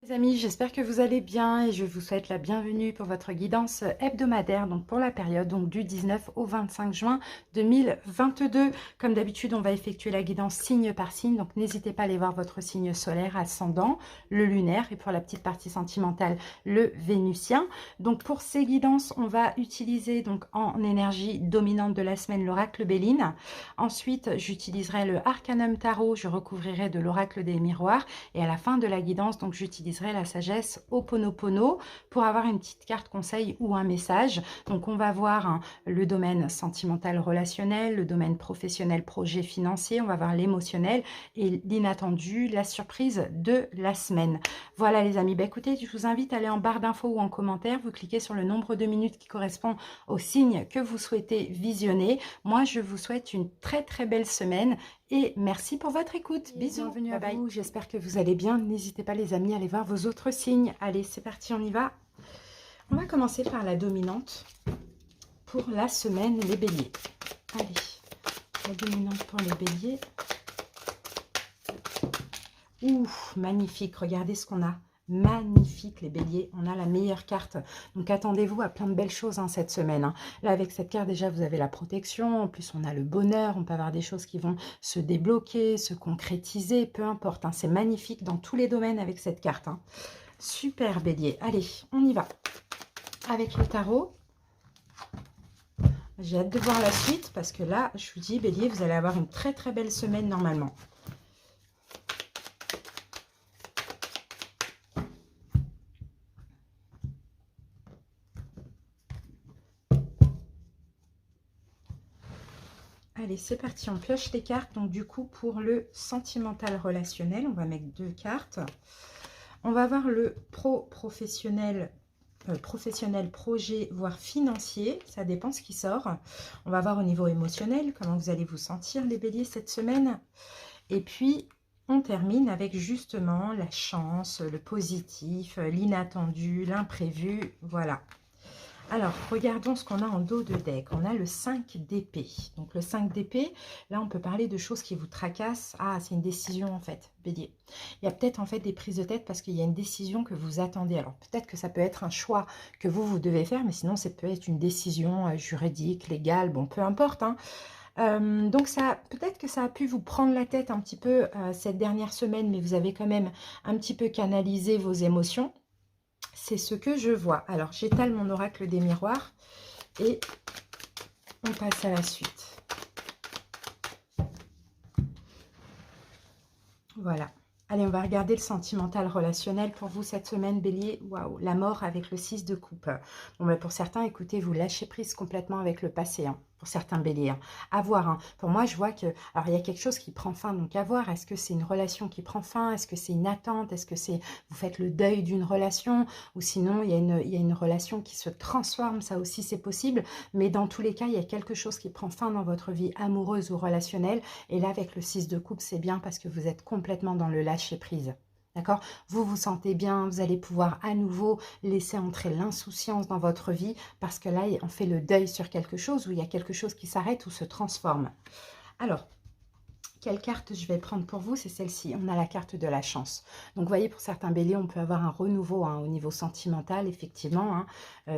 Les amis, j'espère que vous allez bien et je vous souhaite la bienvenue pour votre guidance hebdomadaire, donc pour la période donc du 19 au 25 juin 2022. Comme d'habitude, on va effectuer la guidance signe par signe, donc n'hésitez pas à aller voir votre signe solaire, ascendant, le lunaire et pour la petite partie sentimentale, le vénusien. Donc pour ces guidances, on va utiliser donc en énergie dominante de la semaine l'oracle Béline. Ensuite, j'utiliserai le Arcanum Tarot, je recouvrirai de l'oracle des miroirs et à la fin de la guidance, donc j'utiliserai la sagesse Ho'oponopono pour avoir une petite carte conseil ou un message. Donc on va voir le domaine sentimental relationnel, le domaine professionnel projet financier, on va voir l'émotionnel et l'inattendu, la surprise de la semaine. Voilà les amis, écoutez, je vous invite à aller en barre d'infos ou en commentaire, vous cliquez sur le nombre de minutes qui correspond au signe que vous souhaitez visionner. Moi je vous souhaite une très belle semaine et merci pour votre écoute. Bisous. Bienvenue à vous. J'espère que vous allez bien. N'hésitez pas les amis à aller voir vos autres signes. Allez, c'est parti, on y va. On va commencer par la dominante pour la semaine, les béliers. Allez, la dominante pour les béliers. Ouh, magnifique. Regardez ce qu'on a. Magnifique les béliers, on a la meilleure carte, donc attendez-vous à plein de belles choses cette semaine. Là avec cette carte déjà vous avez la protection, en plus on a le bonheur, on peut avoir des choses qui vont se débloquer, se concrétiser, peu importe, c'est magnifique dans tous les domaines avec cette carte. Super bélier, allez on y va avec le tarot. J'ai hâte de voir la suite parce que là je vous dis bélier, vous allez avoir une très belle semaine normalement. Allez, c'est parti, on pioche les cartes. Donc, du coup, pour le sentimental relationnel, on va mettre 2 cartes. On va voir le professionnel projet, voire financier. Ça dépend ce qui sort. On va voir au niveau émotionnel, comment vous allez vous sentir, les béliers, cette semaine. Et puis, on termine avec justement la chance, le positif, l'inattendu, l'imprévu. Voilà. Alors, regardons ce qu'on a en dos de deck. On a le 5 d'épée. Donc, le 5 d'épée, là, on peut parler de choses qui vous tracassent. Ah, c'est une décision, en fait, bélier. Il y a peut-être, en fait, des prises de tête parce qu'il y a une décision que vous attendez. Alors, peut-être que ça peut être un choix que vous devez faire, mais sinon, ça peut être une décision juridique, légale, bon, peu importe, donc, peut-être que ça a pu vous prendre la tête un petit peu cette dernière semaine, mais vous avez quand même un petit peu canalisé vos émotions. C'est ce que je vois. Alors, j'étale mon oracle des miroirs et on passe à la suite. Voilà. Allez, on va regarder le sentimental relationnel pour vous cette semaine, bélier. Waouh, la mort avec le 6 de coupe. Bon, ben pour certains, écoutez, vous lâchez prise complètement avec le passé, pour certains béliers. À voir. Pour moi, je vois que... Alors, il y a quelque chose qui prend fin, donc à voir. Est-ce que c'est une relation qui prend fin? Est-ce que c'est une attente? Est-ce que c'est... Vous faites le deuil d'une relation? Ou sinon, il y a une relation qui se transforme, ça aussi, c'est possible. Mais dans tous les cas, il y a quelque chose qui prend fin dans votre vie amoureuse ou relationnelle. Et là, avec le 6 de coupe, c'est bien parce que vous êtes complètement dans le lâcher prise. D'accord? Vous vous sentez bien, vous allez pouvoir à nouveau laisser entrer l'insouciance dans votre vie parce que là, on fait le deuil sur quelque chose où il y a quelque chose qui s'arrête ou se transforme. Alors, quelle carte je vais prendre pour vous? C'est celle-ci. On a la carte de la chance. Donc, vous voyez, pour certains béliers, on peut avoir un renouveau au niveau sentimental, effectivement.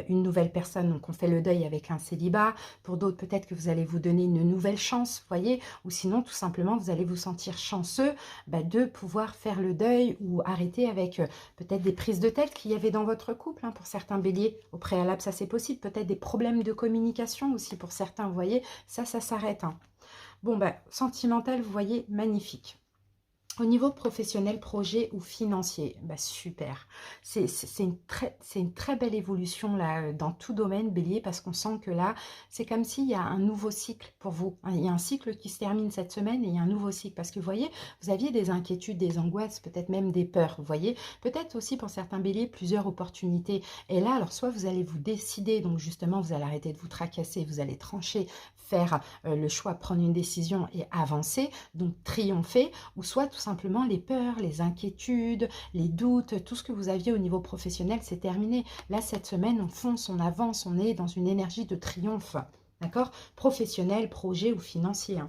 Une nouvelle personne, donc on fait le deuil avec un célibat. Pour d'autres, peut-être que vous allez vous donner une nouvelle chance, vous voyez. Ou sinon, tout simplement, vous allez vous sentir chanceux de pouvoir faire le deuil ou arrêter avec peut-être des prises de tête qu'il y avait dans votre couple. Pour certains béliers, au préalable, ça c'est possible. Peut-être des problèmes de communication aussi pour certains, vous voyez. Ça s'arrête. Bon, sentimental, vous voyez, magnifique. Au niveau professionnel, projet ou financier, super. C'est une très belle évolution là dans tout domaine, bélier, parce qu'on sent que là, c'est comme s'il y a un nouveau cycle pour vous. Il y a un cycle qui se termine cette semaine et il y a un nouveau cycle. Parce que vous voyez, vous aviez des inquiétudes, des angoisses, peut-être même des peurs, vous voyez. Peut-être aussi pour certains béliers, plusieurs opportunités. Et là, alors soit vous allez vous décider, donc justement, vous allez arrêter de vous tracasser, vous allez trancher, faire le choix, prendre une décision et avancer, donc triompher, ou soit tout simplement les peurs, les inquiétudes, les doutes, tout ce que vous aviez au niveau professionnel, c'est terminé. Là, cette semaine, on fonce, on avance, on est dans une énergie de triomphe. D'accord? Professionnel, projet ou financier.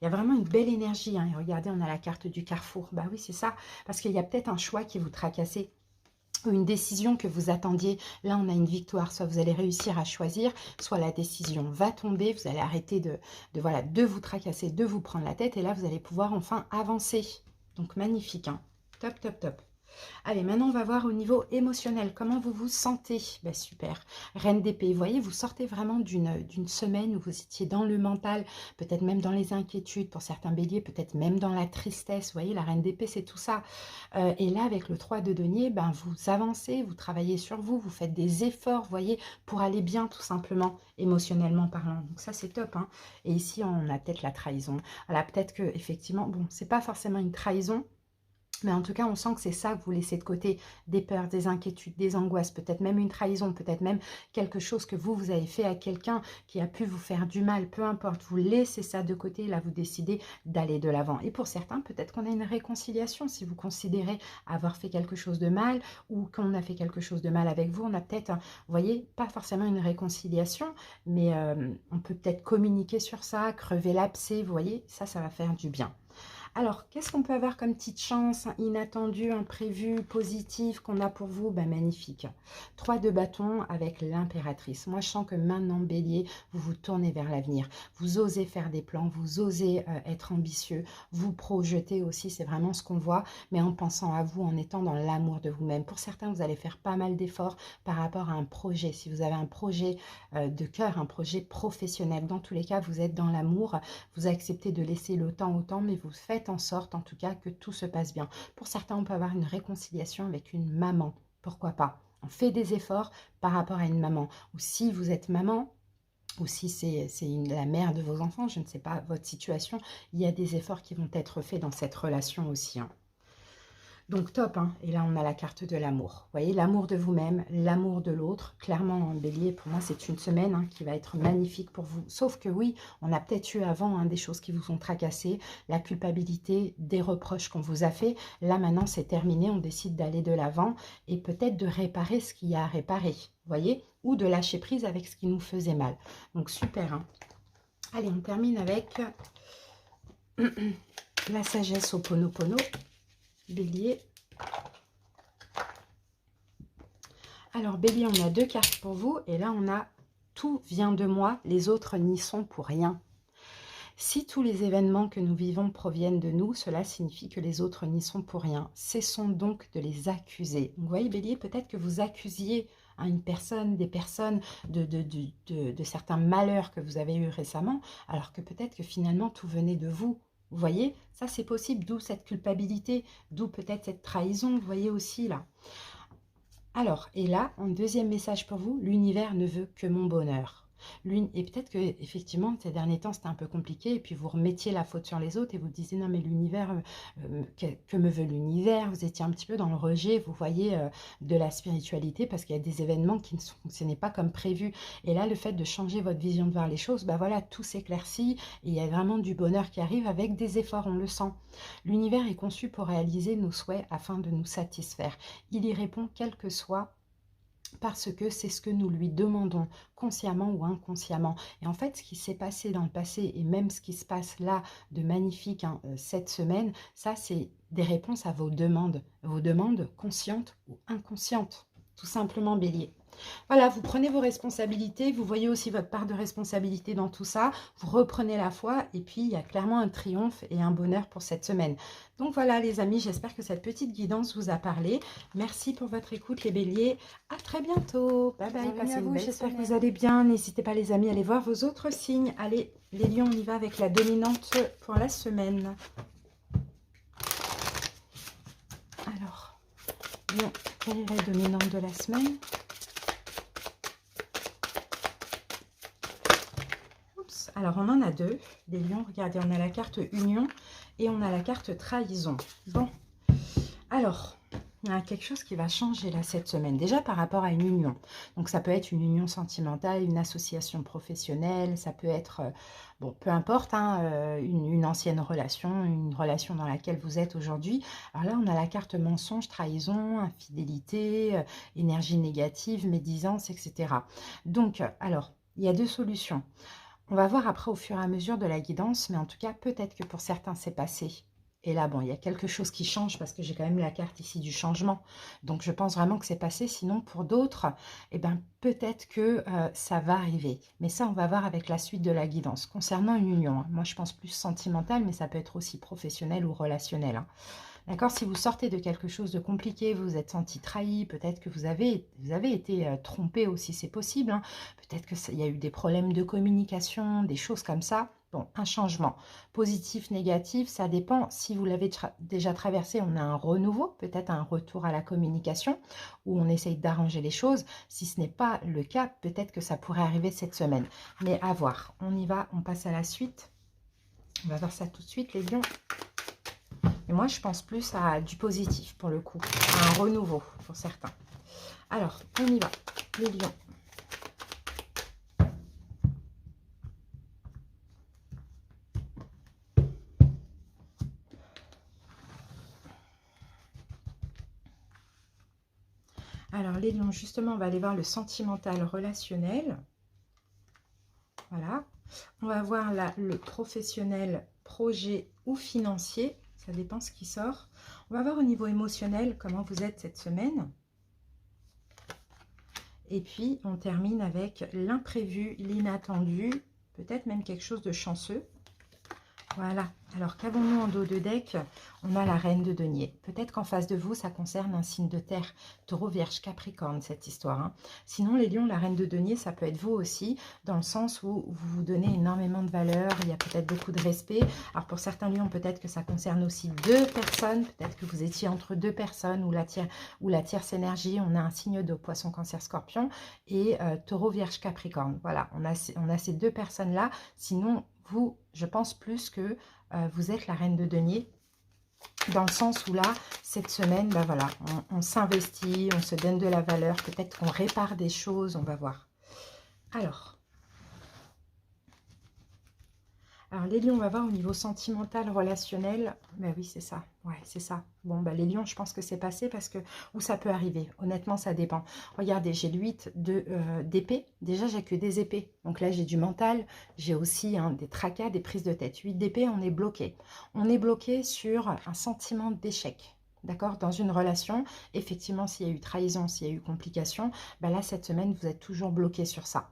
Il y a vraiment une belle énergie. Et regardez, on a la carte du carrefour. Bah oui, c'est ça. Parce qu'il y a peut-être un choix qui vous tracassait. ou une décision que vous attendiez. Là, on a une victoire. Soit vous allez réussir à choisir, soit la décision va tomber. Vous allez arrêter voilà, de vous tracasser, de vous prendre la tête. Et là, vous allez pouvoir enfin avancer. Donc, magnifique, hein. Top, top, top. Allez, maintenant, on va voir au niveau émotionnel. Comment vous vous sentez? Ben, super. Reine d'épée, vous voyez, vous sortez vraiment d'une semaine où vous étiez dans le mental, peut-être même dans les inquiétudes pour certains béliers, peut-être même dans la tristesse. Vous voyez, la reine d'épée, c'est tout ça. Et là, avec le 3 de denier, ben, vous avancez, vous travaillez sur vous, vous faites des efforts, vous voyez, pour aller bien, tout simplement, émotionnellement parlant. Donc ça, c'est top, hein. Et ici, on a peut-être la trahison. Voilà, peut-être que effectivement, bon, c'est pas forcément une trahison, mais en tout cas, on sent que c'est ça que vous laissez de côté, des peurs, des inquiétudes, des angoisses, peut-être même une trahison, peut-être même quelque chose que vous avez fait à quelqu'un qui a pu vous faire du mal, peu importe, vous laissez ça de côté, là vous décidez d'aller de l'avant. Et pour certains, peut-être qu'on a une réconciliation, si vous considérez avoir fait quelque chose de mal ou qu'on a fait quelque chose de mal avec vous, on a peut-être, vous voyez, pas forcément une réconciliation, mais on peut peut-être communiquer sur ça, crever l'abcès, vous voyez, ça va faire du bien. Alors, qu'est-ce qu'on peut avoir comme petite chance, inattendue, imprévue, positive qu'on a pour vous? Ben, magnifique. 3 de bâton avec l'impératrice. Moi, je sens que maintenant, bélier, vous vous tournez vers l'avenir. Vous osez faire des plans, vous osez être ambitieux, vous projeter aussi, c'est vraiment ce qu'on voit, mais en pensant à vous, en étant dans l'amour de vous-même. Pour certains, vous allez faire pas mal d'efforts par rapport à un projet. Si vous avez un projet de cœur, un projet professionnel, dans tous les cas, vous êtes dans l'amour, vous acceptez de laisser le temps au temps, mais vous faites en sorte, en tout cas, que tout se passe bien. Pour certains, on peut avoir une réconciliation avec une maman. Pourquoi pas? On fait des efforts par rapport à une maman. Ou si vous êtes maman, ou si c'est la mère de vos enfants, je ne sais pas votre situation, il y a des efforts qui vont être faits dans cette relation aussi, hein. Donc top, hein. Et là on a la carte de l'amour. Vous voyez, l'amour de vous-même, l'amour de l'autre. Clairement, en bélier, pour moi, c'est une semaine hein, qui va être magnifique pour vous. Sauf que oui, on a peut-être eu avant hein, des choses qui vous ont tracassé, la culpabilité, des reproches qu'on vous a fait. Là maintenant, c'est terminé, on décide d'aller de l'avant et peut-être de réparer ce qu'il y a à réparer. Vous voyez, ou de lâcher prise avec ce qui nous faisait mal. Donc super, hein. Allez, on termine avec la sagesse au Ho'oponopono. Bélier. Alors Bélier, on a 2 cartes pour vous et là on a tout vient de moi, les autres n'y sont pour rien. Si tous les événements que nous vivons proviennent de nous, cela signifie que les autres n'y sont pour rien. Cessons donc de les accuser. Donc, vous voyez Bélier, peut-être que vous accusiez à une personne, des personnes de certains malheurs que vous avez eus récemment, alors que peut-être que finalement tout venait de vous. Vous voyez, ça c'est possible, d'où cette culpabilité, d'où peut-être cette trahison, vous voyez aussi là. Alors, et là, un deuxième message pour vous, l'univers ne veut que mon bonheur. Et peut-être que effectivement ces derniers temps c'était un peu compliqué et puis vous remettiez la faute sur les autres et vous disiez non mais l'univers, que me veut l'univers? Vous étiez un petit peu dans le rejet, vous voyez, de la spiritualité parce qu'il y a des événements qui ne fonctionnaient pas comme prévu. Et là, le fait de changer votre vision de voir les choses, bah voilà, tout s'éclaircit et il y a vraiment du bonheur qui arrive avec des efforts, on le sent. L'univers est conçu pour réaliser nos souhaits afin de nous satisfaire. Il y répond quel que soit parce que c'est ce que nous lui demandons, consciemment ou inconsciemment. Et en fait, ce qui s'est passé dans le passé, et même ce qui se passe là de magnifique hein, cette semaine, ça c'est des réponses à vos demandes conscientes ou inconscientes, tout simplement Bélier. Voilà, vous prenez vos responsabilités, vous voyez aussi votre part de responsabilité dans tout ça, vous reprenez la foi et puis il y a clairement un triomphe et un bonheur pour cette semaine. Donc voilà les amis, j'espère que cette petite guidance vous a parlé. Merci pour votre écoute les béliers, à très bientôt. Bye bye, passez une belle semaine. J'espère que vous allez bien, n'hésitez pas les amis à aller voir vos autres signes. Allez les lions, on y va avec la dominante pour la semaine. Alors, lion, quelle est la dominante de la semaine ? Alors, on en a 2, des lions. Regardez, on a la carte union et on a la carte trahison. Bon, alors, il y a quelque chose qui va changer là cette semaine. Déjà par rapport à une union. Donc, ça peut être une union sentimentale, une association professionnelle. Ça peut être, bon, peu importe, hein, une ancienne relation, une relation dans laquelle vous êtes aujourd'hui. Alors là, on a la carte mensonge, trahison, infidélité, énergie négative, médisance, etc. Donc, alors, il y a 2 solutions. On va voir après au fur et à mesure de la guidance, mais en tout cas, peut-être que pour certains, c'est passé. Et là, bon, il y a quelque chose qui change parce que j'ai quand même la carte ici du changement. Donc, je pense vraiment que c'est passé. Sinon, pour d'autres, eh ben, peut-être que ça va arriver. Mais ça, on va voir avec la suite de la guidance. Concernant une union, hein, moi, je pense plus sentimentale, mais ça peut être aussi professionnel ou relationnel. Hein. D'accord? Si vous sortez de quelque chose de compliqué, vous vous êtes senti trahi, peut-être que vous avez été trompé aussi, c'est possible. Hein. Peut-être qu'il y a eu des problèmes de communication, des choses comme ça. Bon, un changement. Positif, négatif, ça dépend. Si vous l'avez déjà traversé, on a un renouveau, peut-être un retour à la communication, où on essaye d'arranger les choses. Si ce n'est pas le cas, peut-être que ça pourrait arriver cette semaine. Mais à voir. On y va, on passe à la suite. On va voir ça tout de suite, les lions. Et moi, je pense plus à du positif, pour le coup. À un renouveau, pour certains. Alors, on y va, les lions. Alors, les lions, justement, on va aller voir le sentimental relationnel. Voilà. On va voir là le professionnel, projet ou financier. Ça dépend ce qui sort. On va voir au niveau émotionnel comment vous êtes cette semaine. Et puis, on termine avec l'imprévu, l'inattendu, peut-être même quelque chose de chanceux. Voilà. Alors, qu'avons-nous en dos de deck? On a la reine de denier. Peut-être qu'en face de vous, ça concerne un signe de terre. Taureau, Vierge, Capricorne, cette histoire. Hein. Sinon, les lions, la reine de denier, ça peut être vous aussi, dans le sens où vous vous donnez énormément de valeur. Il y a peut-être beaucoup de respect. Alors, pour certains lions, peut-être que ça concerne aussi deux personnes. Peut-être que vous étiez entre deux personnes ou la tierce énergie. On a un signe de poisson, cancer, scorpion et taureau, Vierge, Capricorne. Voilà, on a ces deux personnes-là. Sinon, vous, je pense plus que vous êtes la reine de denier, dans le sens où là, cette semaine, ben voilà, on s'investit, on se donne de la valeur, peut-être qu'on répare des choses, on va voir. Alors, les lions, on va voir au niveau sentimental, relationnel. Ben oui, c'est ça. Ouais, c'est ça. Bon, ben les lions, je pense que c'est passé parce que... Où ça peut arriver. Honnêtement, ça dépend. Regardez, j'ai le 8 d'épée. Déjà, j'ai que des épées. Donc là, j'ai du mental. J'ai aussi hein, des tracas, des prises de tête. 8 d'épée, on est bloqué. On est bloqué sur un sentiment d'échec. D'accord? Dans une relation, effectivement, s'il y a eu trahison, s'il y a eu complication, ben là, cette semaine, vous êtes toujours bloqué sur ça.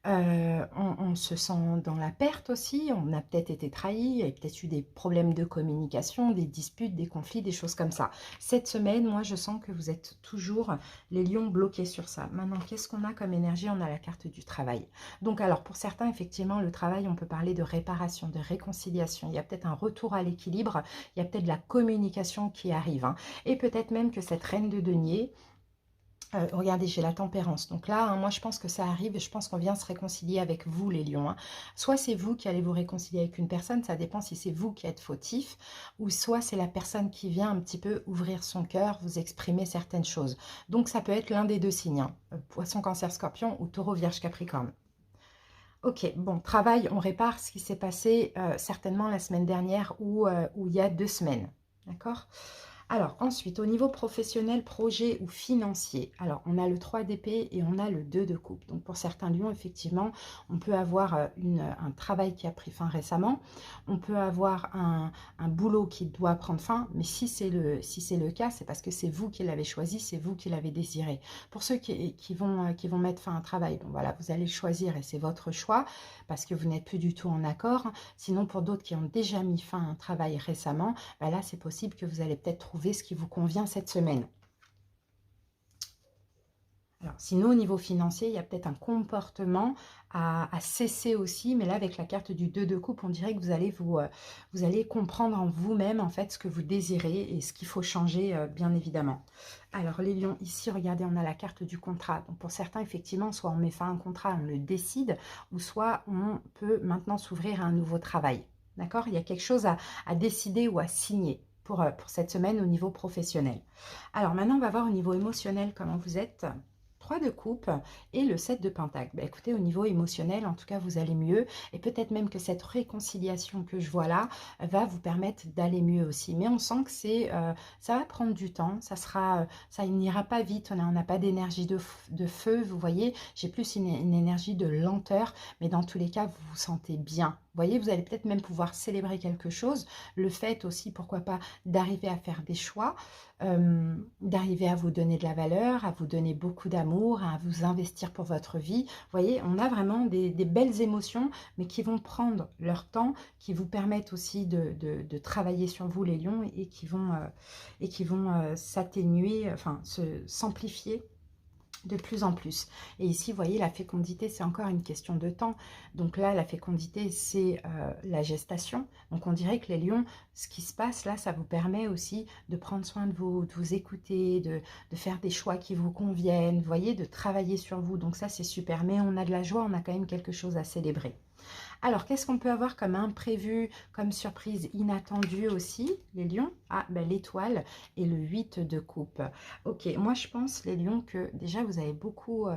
On se sent dans la perte aussi, on a peut-être été trahi, il y a peut-être eu des problèmes de communication, des disputes, des conflits, des choses comme ça. Cette semaine, moi, je sens que vous êtes toujours les lions bloqués sur ça. Maintenant, qu'est-ce qu'on a comme énergie? On a la carte du travail. Donc, alors, pour certains, effectivement, le travail, on peut parler de réparation, de réconciliation. Il y a peut-être un retour à l'équilibre, il y a peut-être de la communication qui arrive. Hein. Et peut-être même que cette reine de denier... regardez, j'ai la tempérance. Donc là, hein, moi, je pense que ça arrive et je pense qu'on vient se réconcilier avec vous, les lions. Hein. Soit c'est vous qui allez vous réconcilier avec une personne, ça dépend si c'est vous qui êtes fautif, ou soit c'est la personne qui vient un petit peu ouvrir son cœur, vous exprimer certaines choses. Donc, ça peut être l'un des deux signes. Hein. Poisson, cancer, scorpion ou taureau, vierge, capricorne. Ok, bon, travail, on répare ce qui s'est passé certainement la semaine dernière ou il y a 2 semaines. D'accord? Alors, ensuite, au niveau professionnel, projet ou financier, alors on a le 3 d'épée et on a le 2 de coupe. Donc, pour certains lions, effectivement, on peut avoir un travail qui a pris fin récemment. On peut avoir un boulot qui doit prendre fin. Mais si c'est le cas, c'est parce que c'est vous qui l'avez choisi, c'est vous qui l'avez désiré. Pour ceux qui vont mettre fin à un travail, bon, voilà, vous allez le choisir et c'est votre choix parce que vous n'êtes plus du tout en accord. Sinon, pour d'autres qui ont déjà mis fin à un travail récemment, ben là, c'est possible que vous allez peut-être trouver ce qui vous convient cette semaine. Alors, sinon, au niveau financier, il y a peut-être un comportement à cesser aussi, mais là, avec la carte du 2 de coupe, on dirait que vous allez comprendre en vous-même, en fait, ce que vous désirez et ce qu'il faut changer, bien évidemment. Alors, les lions, ici, regardez, on a la carte du contrat. Donc, pour certains, effectivement, soit on met fin à un contrat, on le décide, ou soit on peut maintenant s'ouvrir à un nouveau travail. D'accord? Il y a quelque chose à décider ou à signer pour cette semaine au niveau professionnel. Alors, maintenant, on va voir au niveau émotionnel comment vous êtes. 3 de coupe et le 7 de pentacle. Bah, écoutez, au niveau émotionnel, en tout cas, vous allez mieux. Et peut-être même que cette réconciliation que je vois là va vous permettre d'aller mieux aussi. Mais on sent que ça va prendre du temps. Ça n'ira pas vite. On n'a pas d'énergie de feu, vous voyez. J'ai plus une énergie de lenteur. Mais dans tous les cas, vous vous sentez bien. voyez, vous allez peut-être même pouvoir célébrer quelque chose. Le fait aussi, pourquoi pas, d'arriver à faire des choix, d'arriver à vous donner de la valeur, à vous donner beaucoup d'amour, à vous investir pour votre vie. Vous voyez, on a vraiment des belles émotions, mais qui vont prendre leur temps, qui vous permettent aussi de travailler sur vous, les lions, et qui vont s'atténuer, enfin, s'amplifier de plus en plus. Et ici, vous voyez, la fécondité, c'est encore une question de temps. Donc là, la fécondité, c'est la gestation. Donc on dirait que les lions, ce qui se passe là, ça vous permet aussi de prendre soin de vous écouter, de faire des choix qui vous conviennent, vous voyez, de travailler sur vous. Donc ça, c'est super. Mais on a de la joie, on a quand même quelque chose à célébrer. Alors, qu'est-ce qu'on peut avoir comme imprévu, comme surprise inattendue aussi, les lions? Ah, ben, l'étoile et le 8 de coupe. Ok, moi je pense, les lions, que déjà vous avez beaucoup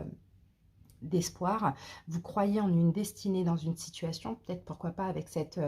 d'espoir. Vous croyez en une destinée dans une situation, peut-être pourquoi pas avec cette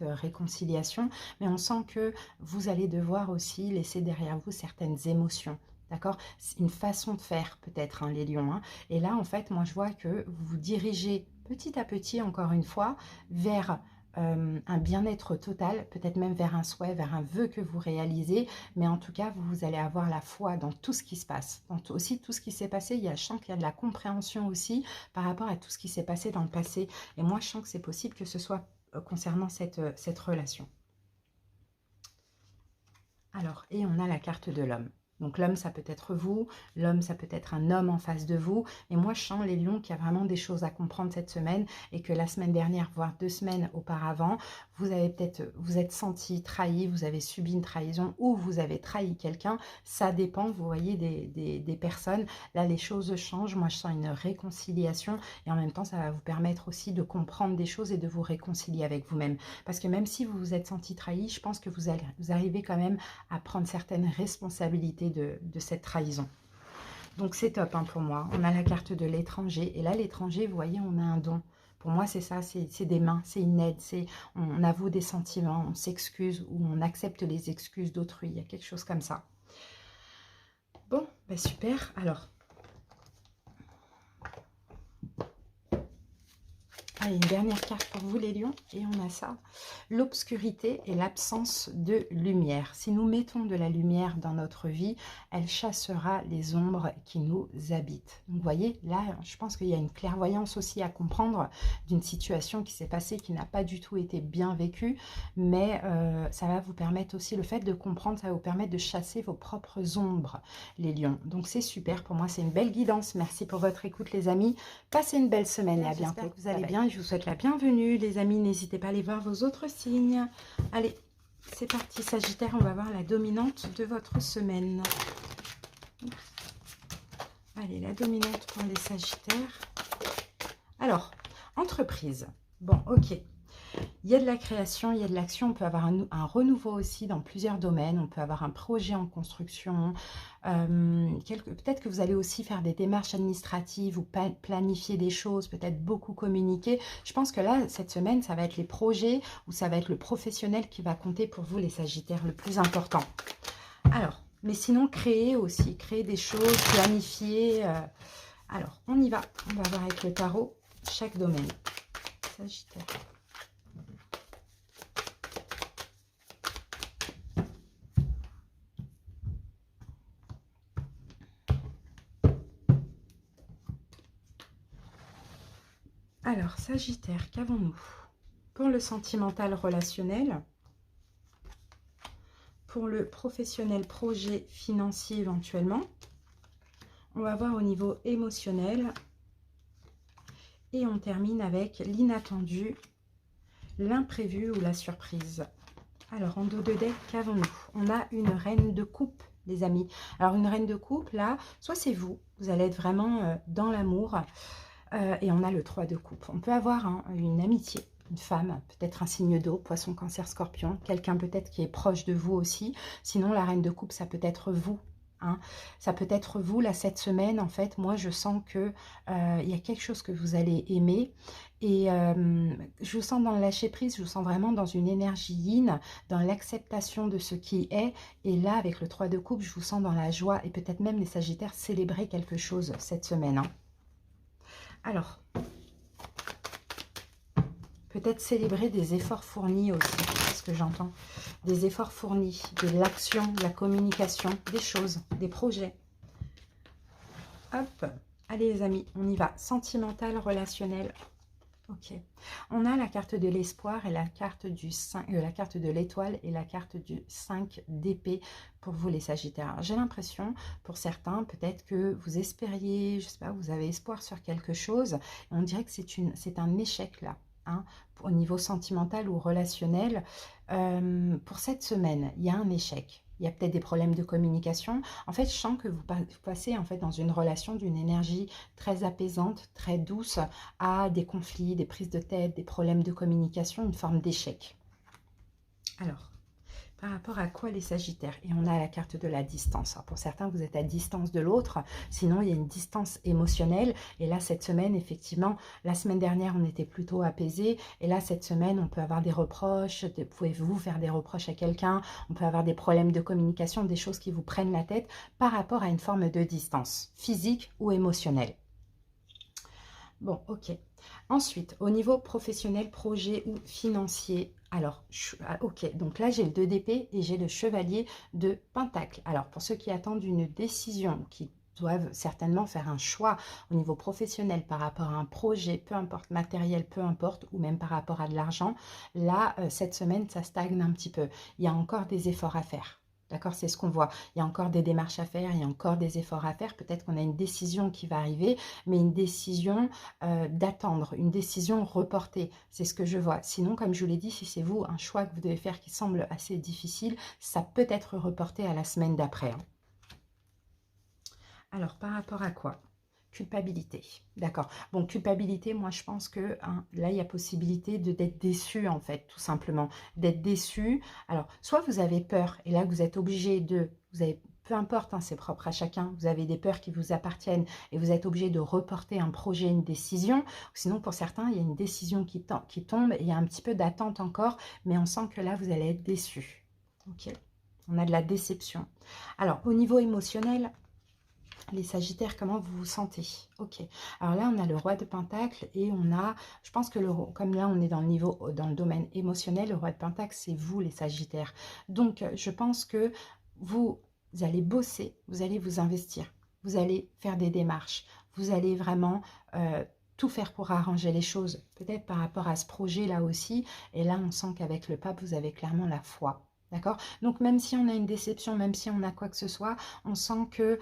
réconciliation, mais on sent que vous allez devoir aussi laisser derrière vous certaines émotions. D'accord? C'est une façon de faire peut-être, hein, les lions. Hein. Et là, en fait, moi, je vois que vous vous dirigez petit à petit, encore une fois, vers un bien-être total, peut-être même vers un souhait, vers un vœu que vous réalisez, mais en tout cas, vous allez avoir la foi dans tout ce qui se passe. Aussi, tout ce qui s'est passé, je sens qu'il y a de la compréhension aussi par rapport à tout ce qui s'est passé dans le passé. Et moi, je sens que c'est possible que ce soit concernant cette relation. Alors, et on a la carte de l'homme. Donc l'homme, ça peut être vous, l'homme, ça peut être un homme en face de vous. Et moi, je sens, les lions, qu'il y a vraiment des choses à comprendre cette semaine et que la semaine dernière, voire 2 semaines auparavant, vous avez peut-être, vous êtes senti trahi, vous avez subi une trahison ou vous avez trahi quelqu'un. Ça dépend, vous voyez, des personnes. Là, les choses changent. Moi, je sens une réconciliation et en même temps, ça va vous permettre aussi de comprendre des choses et de vous réconcilier avec vous-même. Parce que même si vous vous êtes senti trahi, je pense que vous arrivez quand même à prendre certaines responsabilités de cette trahison. Donc c'est top, hein, pour moi. On a la carte de l'étranger. Et là, l'étranger, vous voyez, on a un don. Pour moi, c'est ça, c'est des mains, c'est une aide, on avoue des sentiments, on s'excuse ou on accepte les excuses d'autrui. Il y a quelque chose comme ça. Bon, ben super. Alors, allez, une dernière carte pour vous, les lions, et on a ça. L'obscurité et l'absence de lumière. Si nous mettons de la lumière dans notre vie, elle chassera les ombres qui nous habitent. Donc, vous voyez, là, je pense qu'il y a une clairvoyance aussi à comprendre d'une situation qui s'est passée, qui n'a pas du tout été bien vécue, mais ça va vous permettre aussi, le fait de comprendre, ça va vous permettre de chasser vos propres ombres, les lions. Donc, c'est super. Pour moi, c'est une belle guidance. Merci pour votre écoute, les amis. Passez une belle semaine et à bientôt. J'espère que vous allez bien. Je vous souhaite la bienvenue, les amis. N'hésitez pas à aller voir vos autres signes. Allez, c'est parti, Sagittaire. On va voir la dominante de votre semaine. Allez, la dominante pour les Sagittaires. Alors, entreprise. Bon, ok. Il y a de la création, il y a de l'action. On peut avoir un renouveau aussi dans plusieurs domaines. On peut avoir un projet en construction. Peut-être que vous allez aussi faire des démarches administratives ou planifier des choses, peut-être beaucoup communiquer. Je pense que là, cette semaine, ça va être les projets ou ça va être le professionnel qui va compter pour vous, les Sagittaires, le plus important. Alors, mais sinon, créer aussi, créer des choses, planifier. Alors, on y va. On va voir avec le tarot chaque domaine. Sagittaire. Alors, Sagittaire, qu'avons-nous? Pour le sentimental relationnel, pour le professionnel projet financier éventuellement, on va voir au niveau émotionnel et on termine avec l'inattendu, l'imprévu ou la surprise. Alors, en dos de deck, qu'avons-nous? On a une reine de coupe, les amis. Alors, une reine de coupe, là, soit c'est vous, vous allez être vraiment dans l'amour. Et on a le 3 de coupe. On peut avoir une amitié, une femme, peut-être un signe d'eau, poisson, cancer, scorpion, quelqu'un peut-être qui est proche de vous aussi. Sinon, la reine de coupe, ça peut être vous. Hein. Ça peut être vous, là, cette semaine, en fait, moi, je sens que il y a quelque chose que vous allez aimer. Et je vous sens dans le lâcher-prise, je vous sens vraiment dans une énergie yin, dans l'acceptation de ce qui est. Et là, avec le 3 de coupe, je vous sens dans la joie et peut-être même les Sagittaires célébrer quelque chose cette semaine. Hein. Alors, Peut-être célébrer des efforts fournis aussi, c'est ce que j'entends. Des efforts fournis, de l'action, de la communication, des choses, des projets. Hop, allez les amis, on y va. Sentimental, relationnel. Ok. On a la carte de l'espoir et la carte la carte de l'étoile et la carte du 5 d'épée pour vous les Sagittaires. J'ai l'impression, pour certains, peut-être que vous espériez, je sais pas, vous avez espoir sur quelque chose. On dirait que c'est un échec là, hein, au niveau sentimental ou relationnel. Pour cette semaine, il y a un échec. Il y a peut-être des problèmes de communication. En fait, je sens que vous passez en fait dans une relation d'une énergie très apaisante, très douce, à des conflits, des prises de tête, des problèmes de communication, une forme d'échec. Alors, par rapport à quoi les Sagittaires? Et on a la carte de la distance. Alors pour certains, vous êtes à distance de l'autre. Sinon, il y a une distance émotionnelle. Et là, cette semaine, effectivement, la semaine dernière, on était plutôt apaisé. Et là, cette semaine, on peut avoir des reproches. Pouvez-vous faire des reproches à quelqu'un? On peut avoir des problèmes de communication, des choses qui vous prennent la tête par rapport à une forme de distance, physique ou émotionnelle. Bon, ok. Ensuite, au niveau professionnel, projet ou financier, alors, ok, donc là, j'ai le 2 d'épée et j'ai le chevalier de pentacle. Alors, pour ceux qui attendent une décision, qui doivent certainement faire un choix au niveau professionnel par rapport à un projet, peu importe, matériel, peu importe, ou même par rapport à de l'argent, là, cette semaine, ça stagne un petit peu. Il y a encore des efforts à faire. D'accord, c'est ce qu'on voit. Il y a encore des démarches à faire, il y a encore des efforts à faire. Peut-être qu'on a une décision qui va arriver, mais une décision d'attendre, une décision reportée. C'est ce que je vois. Sinon, comme je vous l'ai dit, si c'est vous, un choix que vous devez faire qui semble assez difficile, ça peut être reporté à la semaine d'après. Hein. Alors, par rapport à quoi? Culpabilité. D'accord. Bon, culpabilité, moi, je pense que hein, là, il y a possibilité d'être déçu, en fait, tout simplement. D'être déçu. Alors, soit vous avez peur, et là, vous êtes obligé de... Vous avez, peu importe, hein, c'est propre à chacun. Vous avez des peurs qui vous appartiennent et vous êtes obligé de reporter un projet, une décision. Sinon, pour certains, il y a une décision qui tombe et il y a un petit peu d'attente encore, mais on sent que là, vous allez être déçu. Ok. On a de la déception. Alors, au niveau émotionnel... Les Sagittaires, comment vous vous sentez? Ok. Alors là, on a le roi de Pentacle et on a, je pense que comme là, on est dans le niveau, dans le domaine émotionnel, le roi de Pentacle, c'est vous, les Sagittaires. Donc, je pense que vous allez bosser, vous allez vous investir, vous allez faire des démarches, vous allez vraiment tout faire pour arranger les choses, peut-être par rapport à ce projet-là aussi. Et là, on sent qu'avec le pape, vous avez clairement la foi. D'accord? Donc, même si on a une déception, même si on a quoi que ce soit, on sent que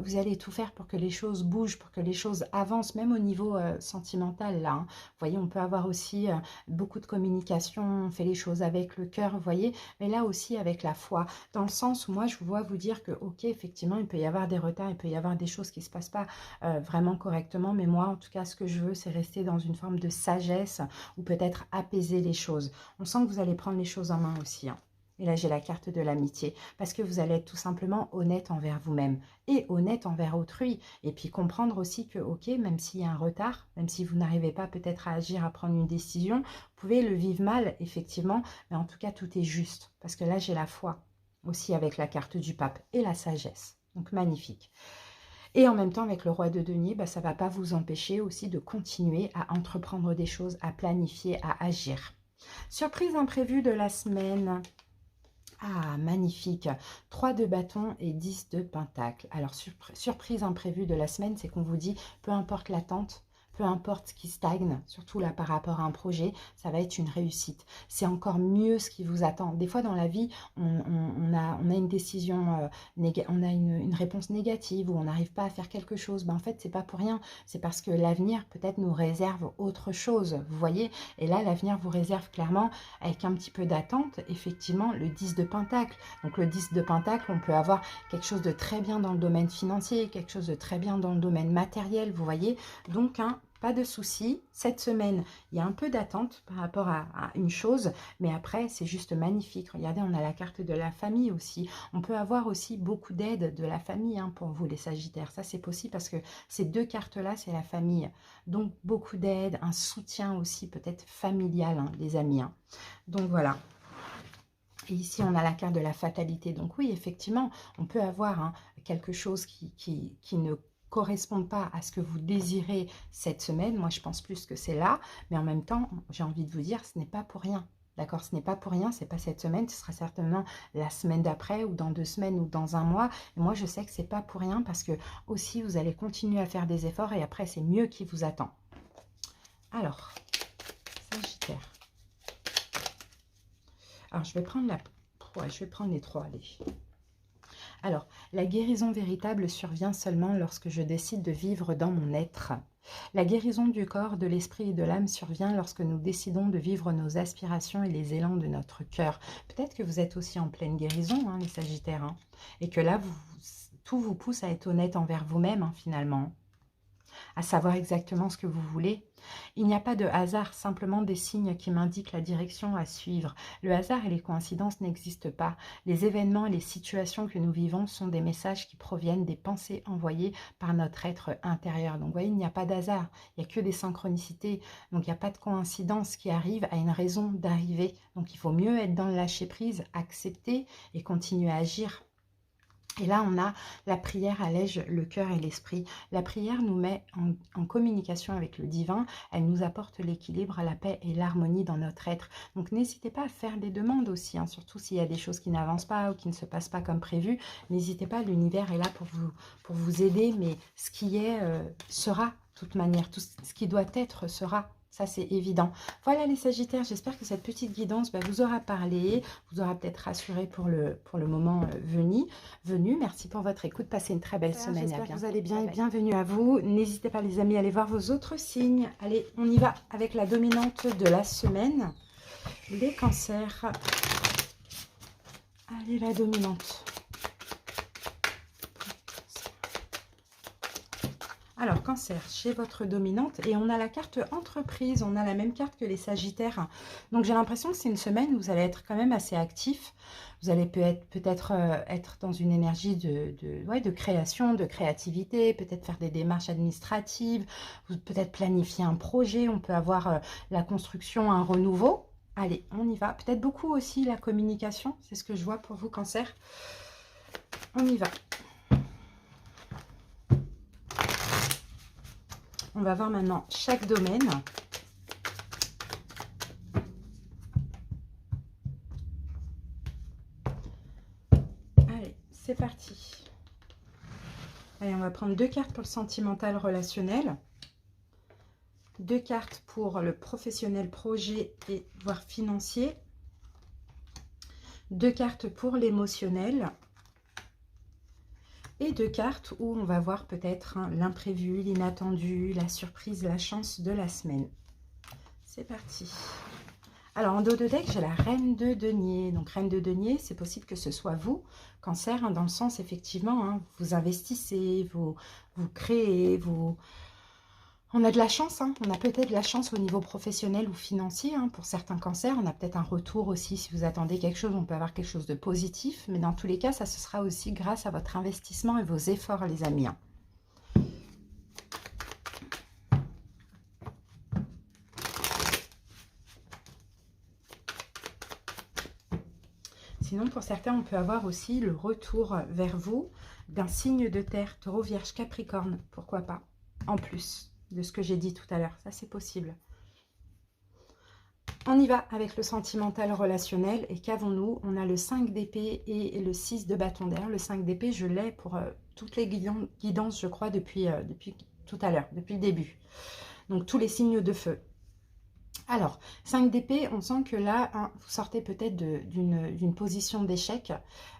vous allez tout faire pour que les choses bougent, pour que les choses avancent, même au niveau sentimental. Là, hein. Vous voyez, on peut avoir aussi beaucoup de communication, on fait les choses avec le cœur, vous voyez, mais là aussi avec la foi. Dans le sens où moi, je vois vous dire que, ok, effectivement, il peut y avoir des retards, il peut y avoir des choses qui ne se passent pas vraiment correctement, mais moi, en tout cas, ce que je veux, c'est rester dans une forme de sagesse ou peut-être apaiser les choses. On sent que vous allez prendre les choses en main aussi, hein. Et là, j'ai la carte de l'amitié, parce que vous allez être tout simplement honnête envers vous-même et honnête envers autrui. Et puis comprendre aussi que, ok, même s'il y a un retard, même si vous n'arrivez pas peut-être à agir, à prendre une décision, vous pouvez le vivre mal, effectivement, mais en tout cas, tout est juste. Parce que là, j'ai la foi aussi avec la carte du pape et la sagesse. Donc, magnifique. Et en même temps, avec le roi de denier, bah, ça ne va pas vous empêcher aussi de continuer à entreprendre des choses, à planifier, à agir. Surprise imprévue de la semaine. Ah, magnifique. 3 de bâton et 10 de pentacle. Alors, surprise imprévue de la semaine, c'est qu'on vous dit, peu importe l'attente, peu importe ce qui stagne, surtout là par rapport à un projet, ça va être une réussite. C'est encore mieux ce qui vous attend. Des fois dans la vie, on a une décision, on a une réponse négative ou on n'arrive pas à faire quelque chose. Ben, en fait, c'est pas pour rien. C'est parce que l'avenir peut-être nous réserve autre chose. Vous voyez? Et là, l'avenir vous réserve clairement, avec un petit peu d'attente, effectivement, le 10 de pentacle. Donc le 10 de pentacle, on peut avoir quelque chose de très bien dans le domaine financier, quelque chose de très bien dans le domaine matériel, vous voyez? Donc, pas de souci. Cette semaine, il y a un peu d'attente par rapport à une chose, mais après, c'est juste magnifique. Regardez, on a la carte de la famille aussi. On peut avoir aussi beaucoup d'aide de la famille hein, pour vous, les Sagittaires. Ça, c'est possible parce que ces deux cartes-là, c'est la famille. Donc, beaucoup d'aide, un soutien aussi peut-être familial, hein, les amis. Hein. Donc, voilà. Et ici, on a la carte de la fatalité. Donc oui, effectivement, on peut avoir hein, quelque chose qui ne correspondent pas à ce que vous désirez cette semaine, moi je pense plus que c'est là, mais en même temps, j'ai envie de vous dire, ce n'est pas pour rien. D'accord, ce n'est pas pour rien, c'est pas cette semaine, ce sera certainement la semaine d'après ou dans 2 semaines ou dans un mois. Et moi, je sais que c'est pas pour rien parce que aussi, vous allez continuer à faire des efforts et après, c'est mieux qui vous attend. Alors, Sagittaire. Alors, je vais prendre je vais prendre les 3, allez. Alors, la guérison véritable survient seulement lorsque je décide de vivre dans mon être. La guérison du corps, de l'esprit et de l'âme survient lorsque nous décidons de vivre nos aspirations et les élans de notre cœur. Peut-être que vous êtes aussi en pleine guérison, hein, les Sagittaires, hein, et que là, tout vous pousse à être honnête envers vous-même, hein, finalement, à savoir exactement ce que vous voulez. Il n'y a pas de hasard, simplement des signes qui m'indiquent la direction à suivre. Le hasard et les coïncidences n'existent pas. Les événements et les situations que nous vivons sont des messages qui proviennent des pensées envoyées par notre être intérieur. Donc, vous voyez, il n'y a pas d'hasard, il n'y a que des synchronicités. Donc, il n'y a pas de coïncidence qui arrive à une raison d'arriver. Donc, il faut mieux être dans le lâcher-prise, accepter et continuer à agir. Et là, on a la prière allège le cœur et l'esprit. La prière nous met en communication avec le divin. Elle nous apporte l'équilibre, la paix et l'harmonie dans notre être. Donc, n'hésitez pas à faire des demandes aussi, hein, surtout s'il y a des choses qui n'avancent pas ou qui ne se passent pas comme prévu. N'hésitez pas, l'univers est là pour vous aider, mais ce qui est sera, de toute manière. Tout ce qui doit être sera. Ça, c'est évident. Voilà les Sagittaires, j'espère que cette petite guidance vous aura parlé, vous aura peut-être rassuré pour le moment venu. Merci pour votre écoute. Passez une très belle semaine. J'espère que vous allez bien et bienvenue à vous. N'hésitez pas les amis à aller voir vos autres signes. Allez, on y va avec la dominante de la semaine. Les cancers. Allez, la dominante. Alors, cancer, chez votre dominante, et on a la carte entreprise, on a la même carte que les sagittaires. Donc, j'ai l'impression que c'est une semaine où vous allez être quand même assez actif. Vous allez peut-être être dans une énergie de création, de créativité, peut-être faire des démarches administratives, peut-être planifier un projet, on peut avoir la construction, un renouveau. Allez, on y va. Peut-être beaucoup aussi la communication, c'est ce que je vois pour vous, cancer. On y va. On va voir maintenant chaque domaine. Allez, c'est parti. Allez, on va prendre 2 cartes pour le sentimental relationnel. 2 cartes pour le professionnel projet et voire financier. 2 cartes pour l'émotionnel. Et 2 cartes où on va voir peut-être l'imprévu, l'inattendu, la surprise, la chance de la semaine. C'est parti. Alors, en dos de deck, j'ai la reine de denier. Donc, reine de denier, c'est possible que ce soit vous, cancer, dans le sens, effectivement, vous investissez, vous créez, On a de la chance, on a peut-être de la chance au niveau professionnel ou financier. Pour certains cancers, on a peut-être un retour aussi. Si vous attendez quelque chose, on peut avoir quelque chose de positif. Mais dans tous les cas, ça ce sera aussi grâce à votre investissement et vos efforts, les amis. Sinon, pour certains, on peut avoir aussi le retour vers vous d'un signe de terre, taureau, vierge, capricorne. Pourquoi pas, en plus de ce que j'ai dit tout à l'heure. Ça, c'est possible. On y va avec le sentimental relationnel. Et qu'avons-nous? On a le 5 d'épée et le 6 de bâton d'air. Le 5 d'épée, je l'ai pour toutes les guidances, je crois, depuis tout à l'heure, depuis le début. Donc, tous les signes de feu. Alors, 5 d'épée, on sent que là, vous sortez peut-être d'une position d'échec,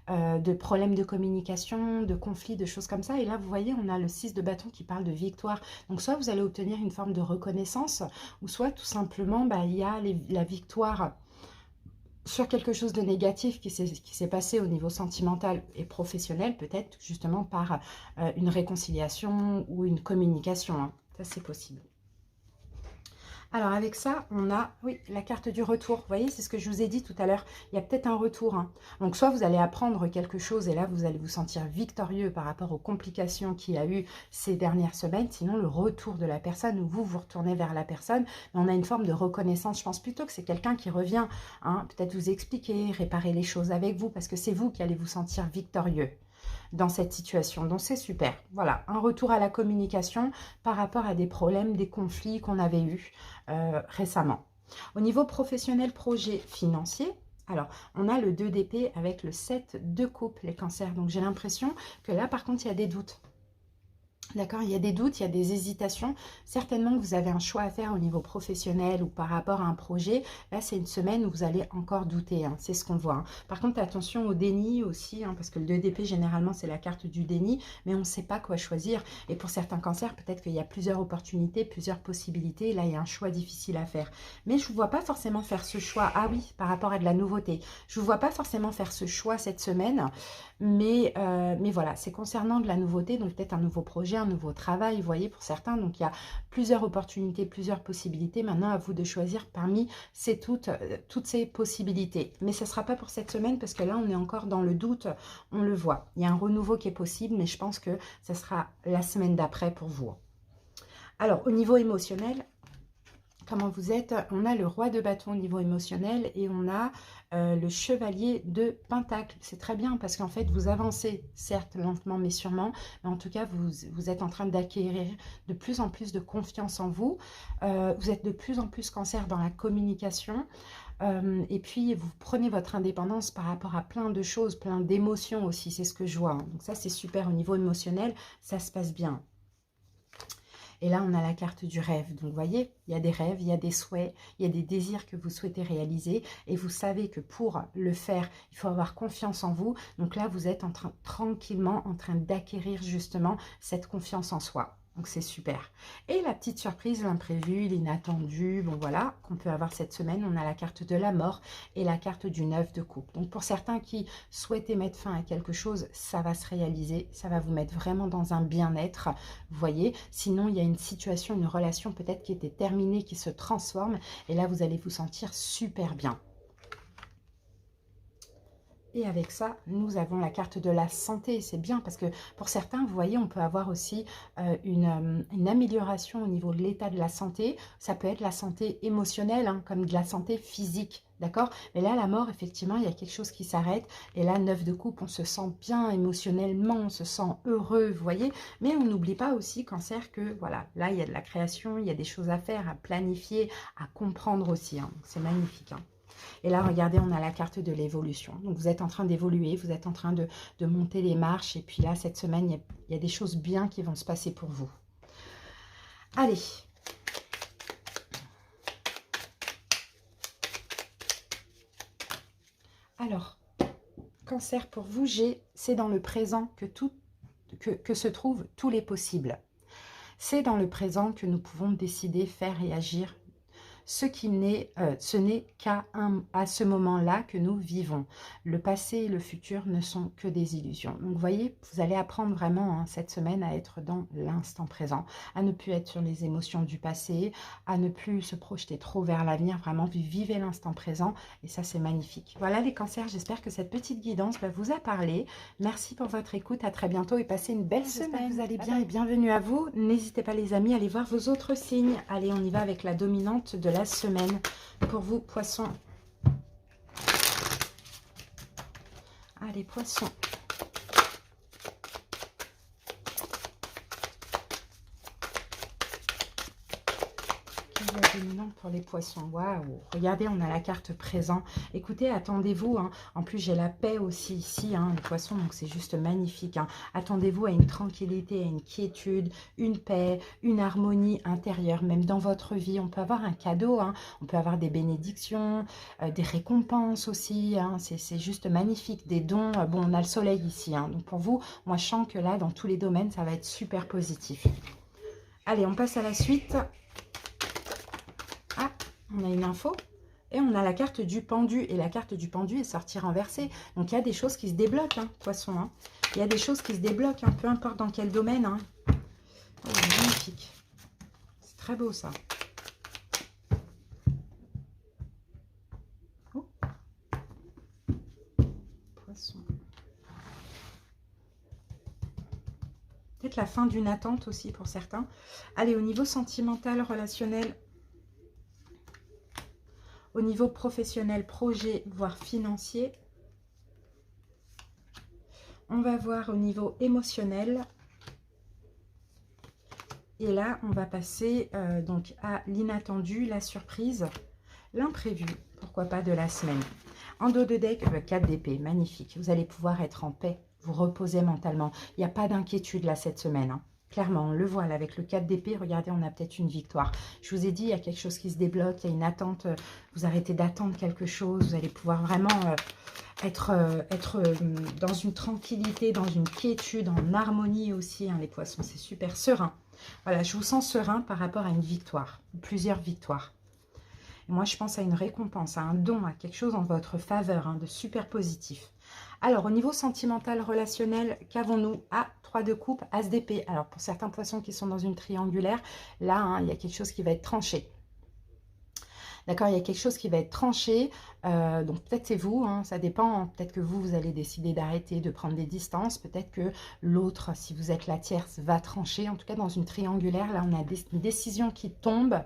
de problèmes de communication, de conflits, de choses comme ça. Et là, vous voyez, on a le 6 de bâton qui parle de victoire. Donc, soit vous allez obtenir une forme de reconnaissance, ou soit tout simplement, il y a la victoire sur quelque chose de négatif qui s'est passé au niveau sentimental et professionnel, peut-être justement par une réconciliation ou une communication. Ça, c'est possible. Alors, avec ça, on a, oui, la carte du retour. Vous voyez, c'est ce que je vous ai dit tout à l'heure. Il y a peut-être un retour. Donc, soit vous allez apprendre quelque chose et là, vous allez vous sentir victorieux par rapport aux complications qu'il y a eu ces dernières semaines. Sinon, le retour de la personne ou vous retournez vers la personne. Mais on a une forme de reconnaissance. Je pense plutôt que c'est quelqu'un qui revient, peut-être vous expliquer, réparer les choses avec vous parce que c'est vous qui allez vous sentir victorieux. dans cette situation. Donc c'est super. Voilà, un retour à la communication par rapport à des problèmes, des conflits qu'on avait eus récemment. Au niveau professionnel, projet financier, alors, on a le 2 d'épée avec le 7 de coupe, les cancers. Donc, j'ai l'impression que là, par contre, il y a des doutes. D'accord, il y a des doutes, il y a des hésitations. Certainement que vous avez un choix à faire au niveau professionnel ou par rapport à un projet. Là, c'est une semaine où vous allez encore douter, hein, c'est ce qu'on voit. Hein. Par contre, attention au déni aussi, hein, parce que le 2 d'épée, généralement, c'est la carte du déni, mais on ne sait pas quoi choisir. Et pour certains cancers, peut-être qu'il y a plusieurs opportunités, plusieurs possibilités. Et là, il y a un choix difficile à faire. Mais je ne vous vois pas forcément faire ce choix. Ah oui, par rapport à de la nouveauté. Je ne vous vois pas forcément faire ce choix cette semaine. Mais voilà, c'est concernant de la nouveauté, donc peut-être un nouveau projet, un nouveau travail, vous voyez, pour certains. Donc, il y a plusieurs opportunités, plusieurs possibilités. Maintenant, à vous de choisir parmi toutes ces possibilités. Mais ce ne sera pas pour cette semaine parce que là, on est encore dans le doute, on le voit. Il y a un renouveau qui est possible, mais je pense que ce sera la semaine d'après pour vous. Alors, au niveau émotionnel, comment vous êtes? On a le roi de bâton au niveau émotionnel et on a le chevalier de pentacle. C'est très bien parce qu'en fait, vous avancez, certes lentement mais sûrement, mais en tout cas, vous êtes en train d'acquérir de plus en plus de confiance en vous. Vous êtes de plus en plus cancer dans la communication. Et puis, vous prenez votre indépendance par rapport à plein de choses, plein d'émotions aussi, c'est ce que je vois. Hein. Donc ça, c'est super au niveau émotionnel, ça se passe bien. Et là, on a la carte du rêve. Donc, vous voyez, il y a des rêves, il y a des souhaits, il y a des désirs que vous souhaitez réaliser. Et vous savez que pour le faire, il faut avoir confiance en vous. Donc là, vous êtes tranquillement en train d'acquérir justement cette confiance en soi. Donc, c'est super. Et la petite surprise, l'imprévu, l'inattendu, bon voilà, qu'on peut avoir cette semaine. On a la carte de la mort et la carte du 9 de coupe. Donc, pour certains qui souhaitaient mettre fin à quelque chose, ça va se réaliser. Ça va vous mettre vraiment dans un bien-être. Vous voyez, sinon, il y a une situation, une relation peut-être qui était terminée, qui se transforme. Et là, vous allez vous sentir super bien. Et avec ça, nous avons la carte de la santé. C'est bien parce que pour certains, vous voyez, on peut avoir aussi une amélioration au niveau de l'état de la santé. Ça peut être la santé émotionnelle, hein, comme de la santé physique. D'accord? Mais là, la mort, effectivement, il y a quelque chose qui s'arrête. Et là, 9 de coupe, on se sent bien émotionnellement, on se sent heureux, vous voyez. Mais on n'oublie pas aussi, cancer, que voilà, là, il y a de la création, il y a des choses à faire, à planifier, à comprendre aussi. Hein. C'est magnifique. Hein. Et là, regardez, on a la carte de l'évolution. Donc, vous êtes en train d'évoluer, vous êtes en train de monter les marches. Et puis là, cette semaine, il y a des choses bien qui vont se passer pour vous. Allez. Alors, cancer, pour vous, c'est dans le présent que se trouvent tous les possibles. C'est dans le présent que nous pouvons décider, faire et agir. Ce n'est qu'à ce moment-là que nous vivons. Le passé et le futur ne sont que des illusions. Donc, vous voyez, vous allez apprendre vraiment hein, cette semaine à être dans l'instant présent, à ne plus être sur les émotions du passé, à ne plus se projeter trop vers l'avenir. Vraiment, vous vivez l'instant présent et ça, c'est magnifique. Voilà les cancers, j'espère que cette petite guidance vous a parlé. Merci pour votre écoute, à très bientôt et passez une belle semaine. Vous allez bien et bienvenue à vous. N'hésitez pas les amis, à aller voir vos autres signes. Allez, on y va avec la dominante de la semaine pour vous poissons. Allez poissons. La dominante pour les poissons. Waouh! Regardez, on a la carte présent. Écoutez, attendez-vous. Hein. En plus, j'ai la paix aussi ici, hein, les poissons. Donc, c'est juste magnifique. Hein. Attendez-vous à une tranquillité, à une quiétude, une paix, une harmonie intérieure. Même dans votre vie, on peut avoir un cadeau. Hein. On peut avoir des bénédictions, des récompenses aussi. Hein. C'est juste magnifique. Des dons. Bon, on a le soleil ici. Hein. Donc, pour vous, moi, je sens que là, dans tous les domaines, ça va être super positif. Allez, on passe à la suite. Ah, on a une info et on a la carte du pendu. Et la carte du pendu est sortie renversée. Donc, il y a des choses qui se débloquent, hein, poisson. Hein. Il y a des choses qui se débloquent, hein, peu importe dans quel domaine. Hein. Oh, magnifique. C'est très beau, ça. Oh. Poisson. Peut-être la fin d'une attente aussi pour certains. Allez, au niveau sentimental, relationnel, au niveau professionnel, projet, voire financier, on va voir au niveau émotionnel. Et là, on va passer donc à l'inattendu, la surprise, l'imprévu, pourquoi pas de la semaine. En dos de deck, le 4 d'épée, magnifique. Vous allez pouvoir être en paix, vous reposer mentalement. Il n'y a pas d'inquiétude là cette semaine, hein. Clairement, on le voit là avec le 4 d'épée. Regardez, on a peut-être une victoire. Je vous ai dit, il y a quelque chose qui se débloque, il y a une attente. Vous arrêtez d'attendre quelque chose. Vous allez pouvoir vraiment être dans une tranquillité, dans une quiétude, en harmonie aussi, hein, les poissons. C'est super serein. Voilà, je vous sens serein par rapport à une victoire, plusieurs victoires. Et moi, je pense à une récompense, à un don, à quelque chose en votre faveur, hein, de super positif. Alors, au niveau sentimental, relationnel, qu'avons-nous? Ah, 3 de coupe, as d'épée. Alors, pour certains poissons qui sont dans une triangulaire, là, hein, il y a quelque chose qui va être tranché. D'accord, il y a quelque chose qui va être tranché, donc peut-être c'est vous, hein, ça dépend, hein. Peut-être que vous allez décider d'arrêter, de prendre des distances, peut-être que l'autre, si vous êtes la tierce, va trancher. En tout cas, dans une triangulaire, là, on a une décision qui tombe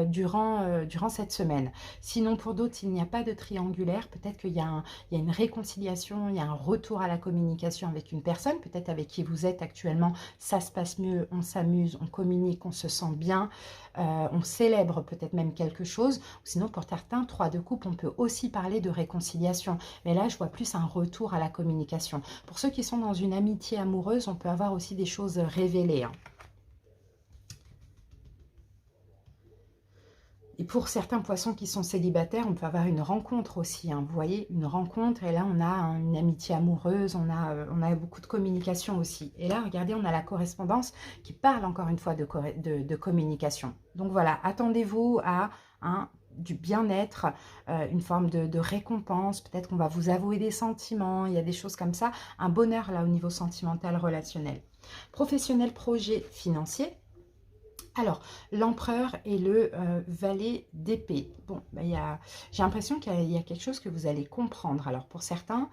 durant cette semaine. Sinon, pour d'autres, s'il n'y a pas de triangulaire, peut-être qu'il y a une réconciliation, il y a un retour à la communication avec une personne, peut-être avec qui vous êtes actuellement, ça se passe mieux, on s'amuse, on communique, on se sent bien, on célèbre peut-être même quelque chose. Sinon, pour certains, 3 de coupe, on peut aussi parler de réconciliation. Mais là, je vois plus un retour à la communication. Pour ceux qui sont dans une amitié amoureuse, on peut avoir aussi des choses révélées, hein. Et pour certains poissons qui sont célibataires, on peut avoir une rencontre aussi, hein. Vous voyez, une rencontre, et là, on a une amitié amoureuse, on a beaucoup de communication aussi. Et là, regardez, on a la correspondance qui parle encore une fois de communication. Donc voilà, attendez-vous à du bien-être, une forme de récompense. Peut-être qu'on va vous avouer des sentiments, il y a des choses comme ça. Un bonheur là au niveau sentimental, relationnel. Professionnel, projet, financier. Alors, l'empereur et le valet d'épée. Bon, bah, j'ai l'impression qu'il y a quelque chose que vous allez comprendre. Alors, pour certains,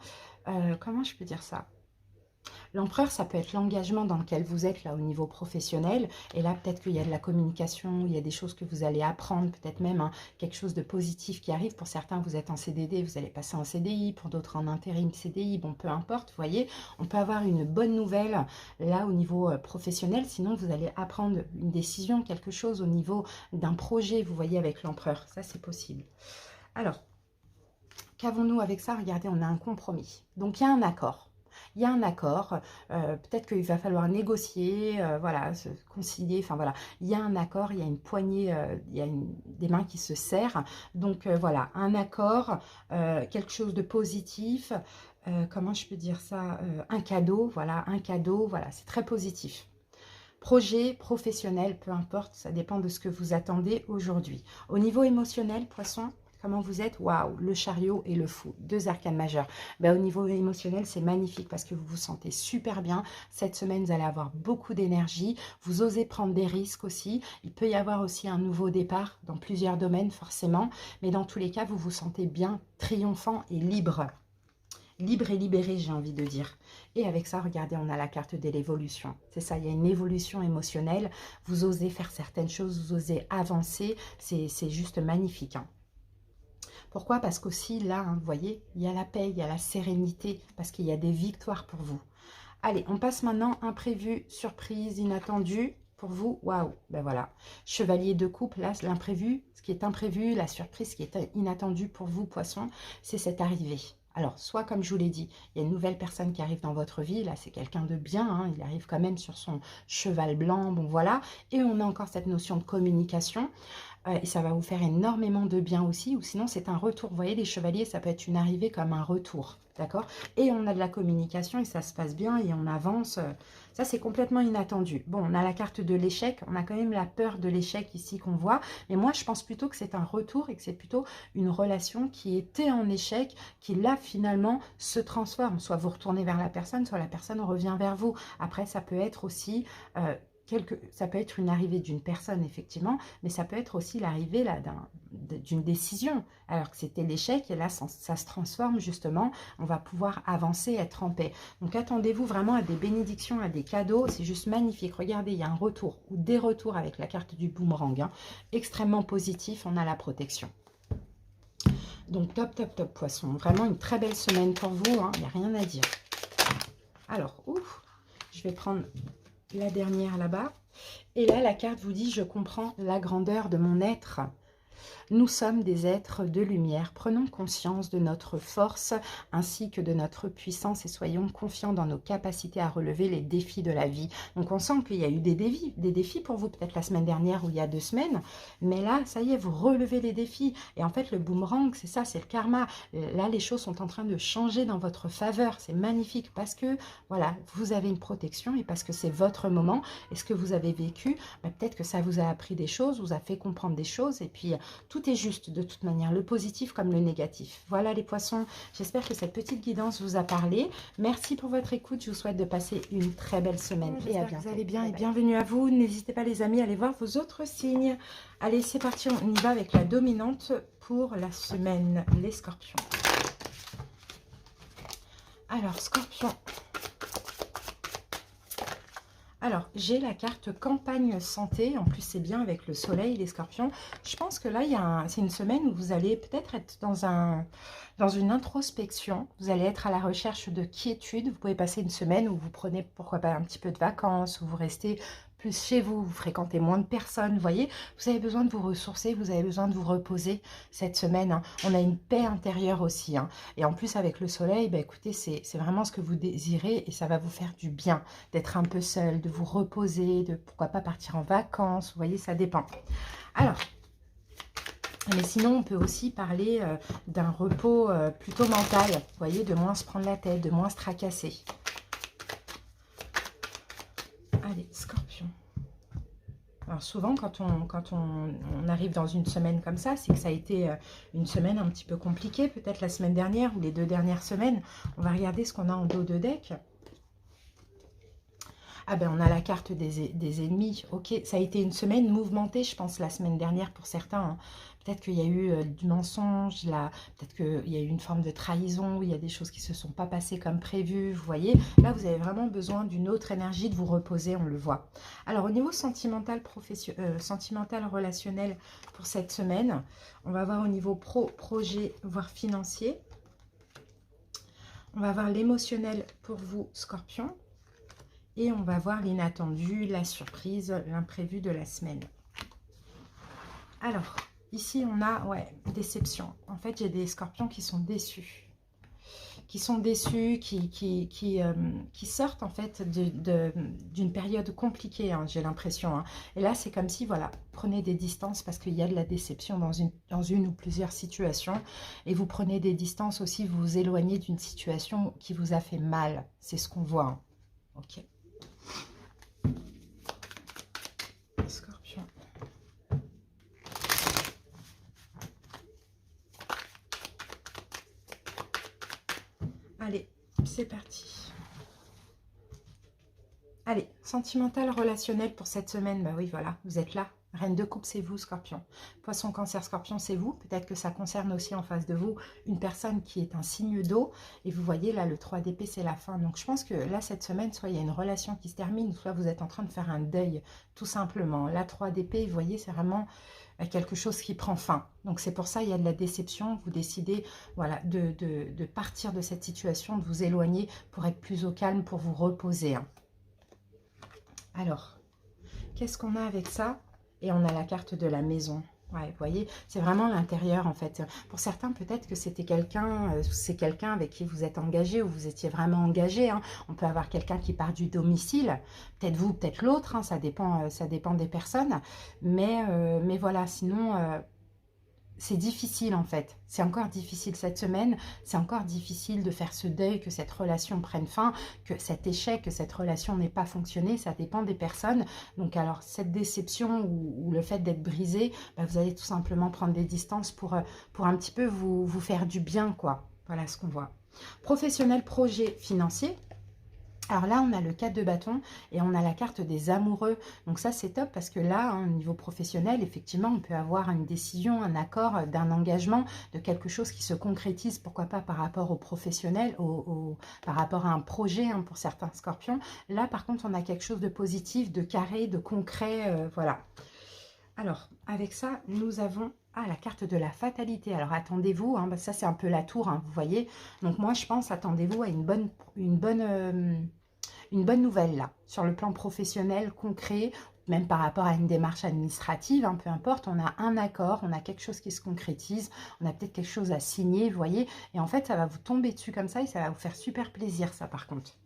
comment je peux dire ça? L'empereur, ça peut être l'engagement dans lequel vous êtes là au niveau professionnel. Et là, peut-être qu'il y a de la communication, il y a des choses que vous allez apprendre, peut-être même hein, quelque chose de positif qui arrive. Pour certains, vous êtes en CDD, vous allez passer en CDI. Pour d'autres, en intérim CDI. Bon, peu importe, vous voyez. On peut avoir une bonne nouvelle là au niveau professionnel. Sinon, vous allez apprendre une décision, quelque chose au niveau d'un projet, vous voyez, avec l'empereur. Ça, c'est possible. Alors, qu'avons-nous avec ça? Regardez, on a un compromis. Donc, il y a un accord. Il y a un accord, peut-être qu'il va falloir négocier, voilà, se concilier, enfin voilà, il y a un accord, il y a une poignée, il y a des mains qui se serrent, donc voilà, un accord, quelque chose de positif, comment je peux dire ça, un cadeau, voilà, c'est très positif. Projet, professionnel, peu importe, ça dépend de ce que vous attendez aujourd'hui. Au niveau émotionnel, poisson, comment vous êtes? Waouh, le chariot et le fou, 2 arcanes majeures. Ben, au niveau émotionnel, c'est magnifique parce que vous vous sentez super bien. Cette semaine, vous allez avoir beaucoup d'énergie. Vous osez prendre des risques aussi. Il peut y avoir aussi un nouveau départ dans plusieurs domaines forcément. Mais dans tous les cas, vous vous sentez bien, triomphant et libre. Libre et libéré, j'ai envie de dire. Et avec ça, regardez, on a la carte de l'évolution. C'est ça, il y a une évolution émotionnelle. Vous osez faire certaines choses, vous osez avancer. C'est juste magnifique, hein. Pourquoi? Parce qu'aussi, là, hein, vous voyez, il y a la paix, il y a la sérénité, parce qu'il y a des victoires pour vous. Allez, on passe maintenant imprévu, surprise, inattendu. Pour vous, waouh, ben voilà. Chevalier de coupe, là, l'imprévu, ce qui est imprévu, la surprise, ce qui est inattendu pour vous, poisson, c'est cette arrivée. Alors, soit comme je vous l'ai dit, il y a une nouvelle personne qui arrive dans votre vie, là c'est quelqu'un de bien, hein, il arrive quand même sur son cheval blanc, bon voilà, et on a encore cette notion de communication, et ça va vous faire énormément de bien aussi, ou sinon c'est un retour, vous voyez les chevaliers, ça peut être une arrivée comme un retour, d'accord? Et on a de la communication et ça se passe bien et on avance, ça c'est complètement inattendu. Bon, on a la carte de l'échec, on a quand même la peur de l'échec ici qu'on voit, mais moi je pense plutôt que c'est un retour et que c'est plutôt une relation qui était en échec, qui là finalement se transforme, soit vous retournez vers la personne, soit la personne revient vers vous. Après ça peut être aussi... ça peut être une arrivée d'une personne, effectivement, mais ça peut être aussi l'arrivée là d'une décision, alors que c'était l'échec, et là, ça se transforme, justement, on va pouvoir avancer, être en paix. Donc, attendez-vous vraiment à des bénédictions, à des cadeaux, c'est juste magnifique. Regardez, il y a un retour, ou des retours avec la carte du boomerang, hein, extrêmement positif, on a la protection. Donc, top, top, top, poisson. Vraiment une très belle semaine pour vous, hein, il n'y a rien à dire. Alors, ouf, je vais prendre la dernière là-bas. Et là, la carte vous dit, je comprends la grandeur de mon être. Nous sommes des êtres de lumière. Prenons conscience de notre force ainsi que de notre puissance et soyons confiants dans nos capacités à relever les défis de la vie. Donc on sent qu'il y a eu des défis pour vous, peut-être la semaine dernière ou il y a 2 semaines. Mais là, ça y est, vous relevez les défis. Et en fait, le boomerang, c'est ça, c'est le karma. Là, les choses sont en train de changer dans votre faveur. C'est magnifique parce que, voilà, vous avez une protection et parce que c'est votre moment. Et ce que vous avez vécu, bah, peut-être que ça vous a appris des choses, vous a fait comprendre des choses. Et puis, tout est juste de toute manière, le positif comme le négatif. Voilà les poissons, j'espère que cette petite guidance vous a parlé. Merci pour votre écoute, je vous souhaite de passer une très belle semaine. Et à bientôt. Vous allez bien et bienvenue à vous. N'hésitez pas les amis à aller voir vos autres signes. Allez, c'est parti, on y va avec la dominante pour la semaine, les scorpions. Alors, scorpion. Alors, j'ai la carte campagne santé. En plus, c'est bien avec le soleil, les scorpions. Je pense que là, c'est une semaine où vous allez peut-être être dans une introspection. Vous allez être à la recherche de quiétude. Vous pouvez passer une semaine où vous prenez, pourquoi pas, un petit peu de vacances, où vous restez plus chez vous, vous fréquentez moins de personnes, vous voyez. Vous avez besoin de vous ressourcer, vous avez besoin de vous reposer cette semaine. Hein. On a une paix intérieure aussi. Hein. Et en plus, avec le soleil, bah, écoutez, c'est vraiment ce que vous désirez et ça va vous faire du bien d'être un peu seul, de vous reposer, de pourquoi pas partir en vacances. Vous voyez, ça dépend. Alors, mais sinon, on peut aussi parler d'un repos plutôt mental. Vous voyez, de moins se prendre la tête, de moins se tracasser. Allez, scorpion. Alors souvent, quand on arrive dans une semaine comme ça, c'est que ça a été une semaine un petit peu compliquée, peut-être la semaine dernière ou les 2 dernières semaines. On va regarder ce qu'on a en dos de deck. Ah ben, on a la carte des ennemis. Ok, ça a été une semaine mouvementée, je pense, la semaine dernière pour certains. Hein. Peut-être qu'il y a eu du mensonge, peut-être qu'il y a eu une forme de trahison, où il y a des choses qui ne se sont pas passées comme prévu. Vous voyez, là, vous avez vraiment besoin d'une autre énergie, de vous reposer, on le voit. Alors, au niveau sentimental, sentimental relationnel pour cette semaine, on va voir au niveau projet, voire financier. On va voir l'émotionnel pour vous, Scorpion. Et on va voir l'inattendu, la surprise, l'imprévu de la semaine. Alors, ici on a, ouais, déception. En fait, j'ai des scorpions qui sont déçus. Qui sont déçus, qui sortent en fait d'une période compliquée, hein, j'ai l'impression. Hein. Et là, c'est comme si, voilà, prenez des distances parce qu'il y a de la déception dans une ou plusieurs situations. Et vous prenez des distances aussi, vous vous éloignez d'une situation qui vous a fait mal. C'est ce qu'on voit. Hein. Ok. Scorpion. Allez, c'est parti. Allez, sentimental, relationnel pour cette semaine. Bah oui, voilà, vous êtes là. Reine de coupe, c'est vous, Scorpion. Poisson, Cancer, Scorpion, c'est vous. Peut-être que ça concerne aussi en face de vous une personne qui est un signe d'eau. Et vous voyez, là, le 3 d'épée, c'est la fin. Donc, je pense que là, cette semaine, soit il y a une relation qui se termine, soit vous êtes en train de faire un deuil, tout simplement. La 3 d'épée, vous voyez, c'est vraiment quelque chose qui prend fin. Donc, c'est pour ça il y a de la déception. Vous décidez, voilà, de partir de cette situation, de vous éloigner pour être plus au calme, pour vous reposer. Hein. Alors, qu'est-ce qu'on a avec ça? Et on a la carte de la maison. Ouais, vous voyez, c'est vraiment l'intérieur en fait. Pour certains, peut-être que c'était quelqu'un, c'est quelqu'un avec qui vous êtes engagé ou vous étiez vraiment engagé. Hein. On peut avoir quelqu'un qui part du domicile, peut-être vous, peut-être l'autre, hein, ça dépend des personnes. Mais voilà, sinon, c'est difficile en fait. C'est encore difficile cette semaine. C'est encore difficile de faire ce deuil, que cette relation prenne fin, que cet échec, que cette relation n'ait pas fonctionné. Ça dépend des personnes. Donc alors cette déception ou le fait d'être brisé, bah, vous allez tout simplement prendre des distances pour un petit peu vous faire du bien, quoi. Voilà ce qu'on voit. Professionnel, projet, financier. Alors là, on a le 4 de bâton et on a la carte des amoureux. Donc ça, c'est top parce que là, hein, au niveau professionnel, effectivement, on peut avoir une décision, un accord, d'un engagement, de quelque chose qui se concrétise, pourquoi pas par rapport au professionnel, par rapport à un projet hein, pour certains scorpions. Là, par contre, on a quelque chose de positif, de carré, de concret, voilà. Alors, avec ça, nous avons... Ah, la carte de la fatalité. Alors, attendez-vous, hein, ça c'est un peu la tour, hein, vous voyez. Donc, moi, je pense, attendez-vous à une bonne une bonne nouvelle là, sur le plan professionnel, concret, même par rapport à une démarche administrative, hein, peu importe, on a un accord, on a quelque chose qui se concrétise, on a peut-être quelque chose à signer, vous voyez, et en fait, ça va vous tomber dessus comme ça et ça va vous faire super plaisir, ça, par contre.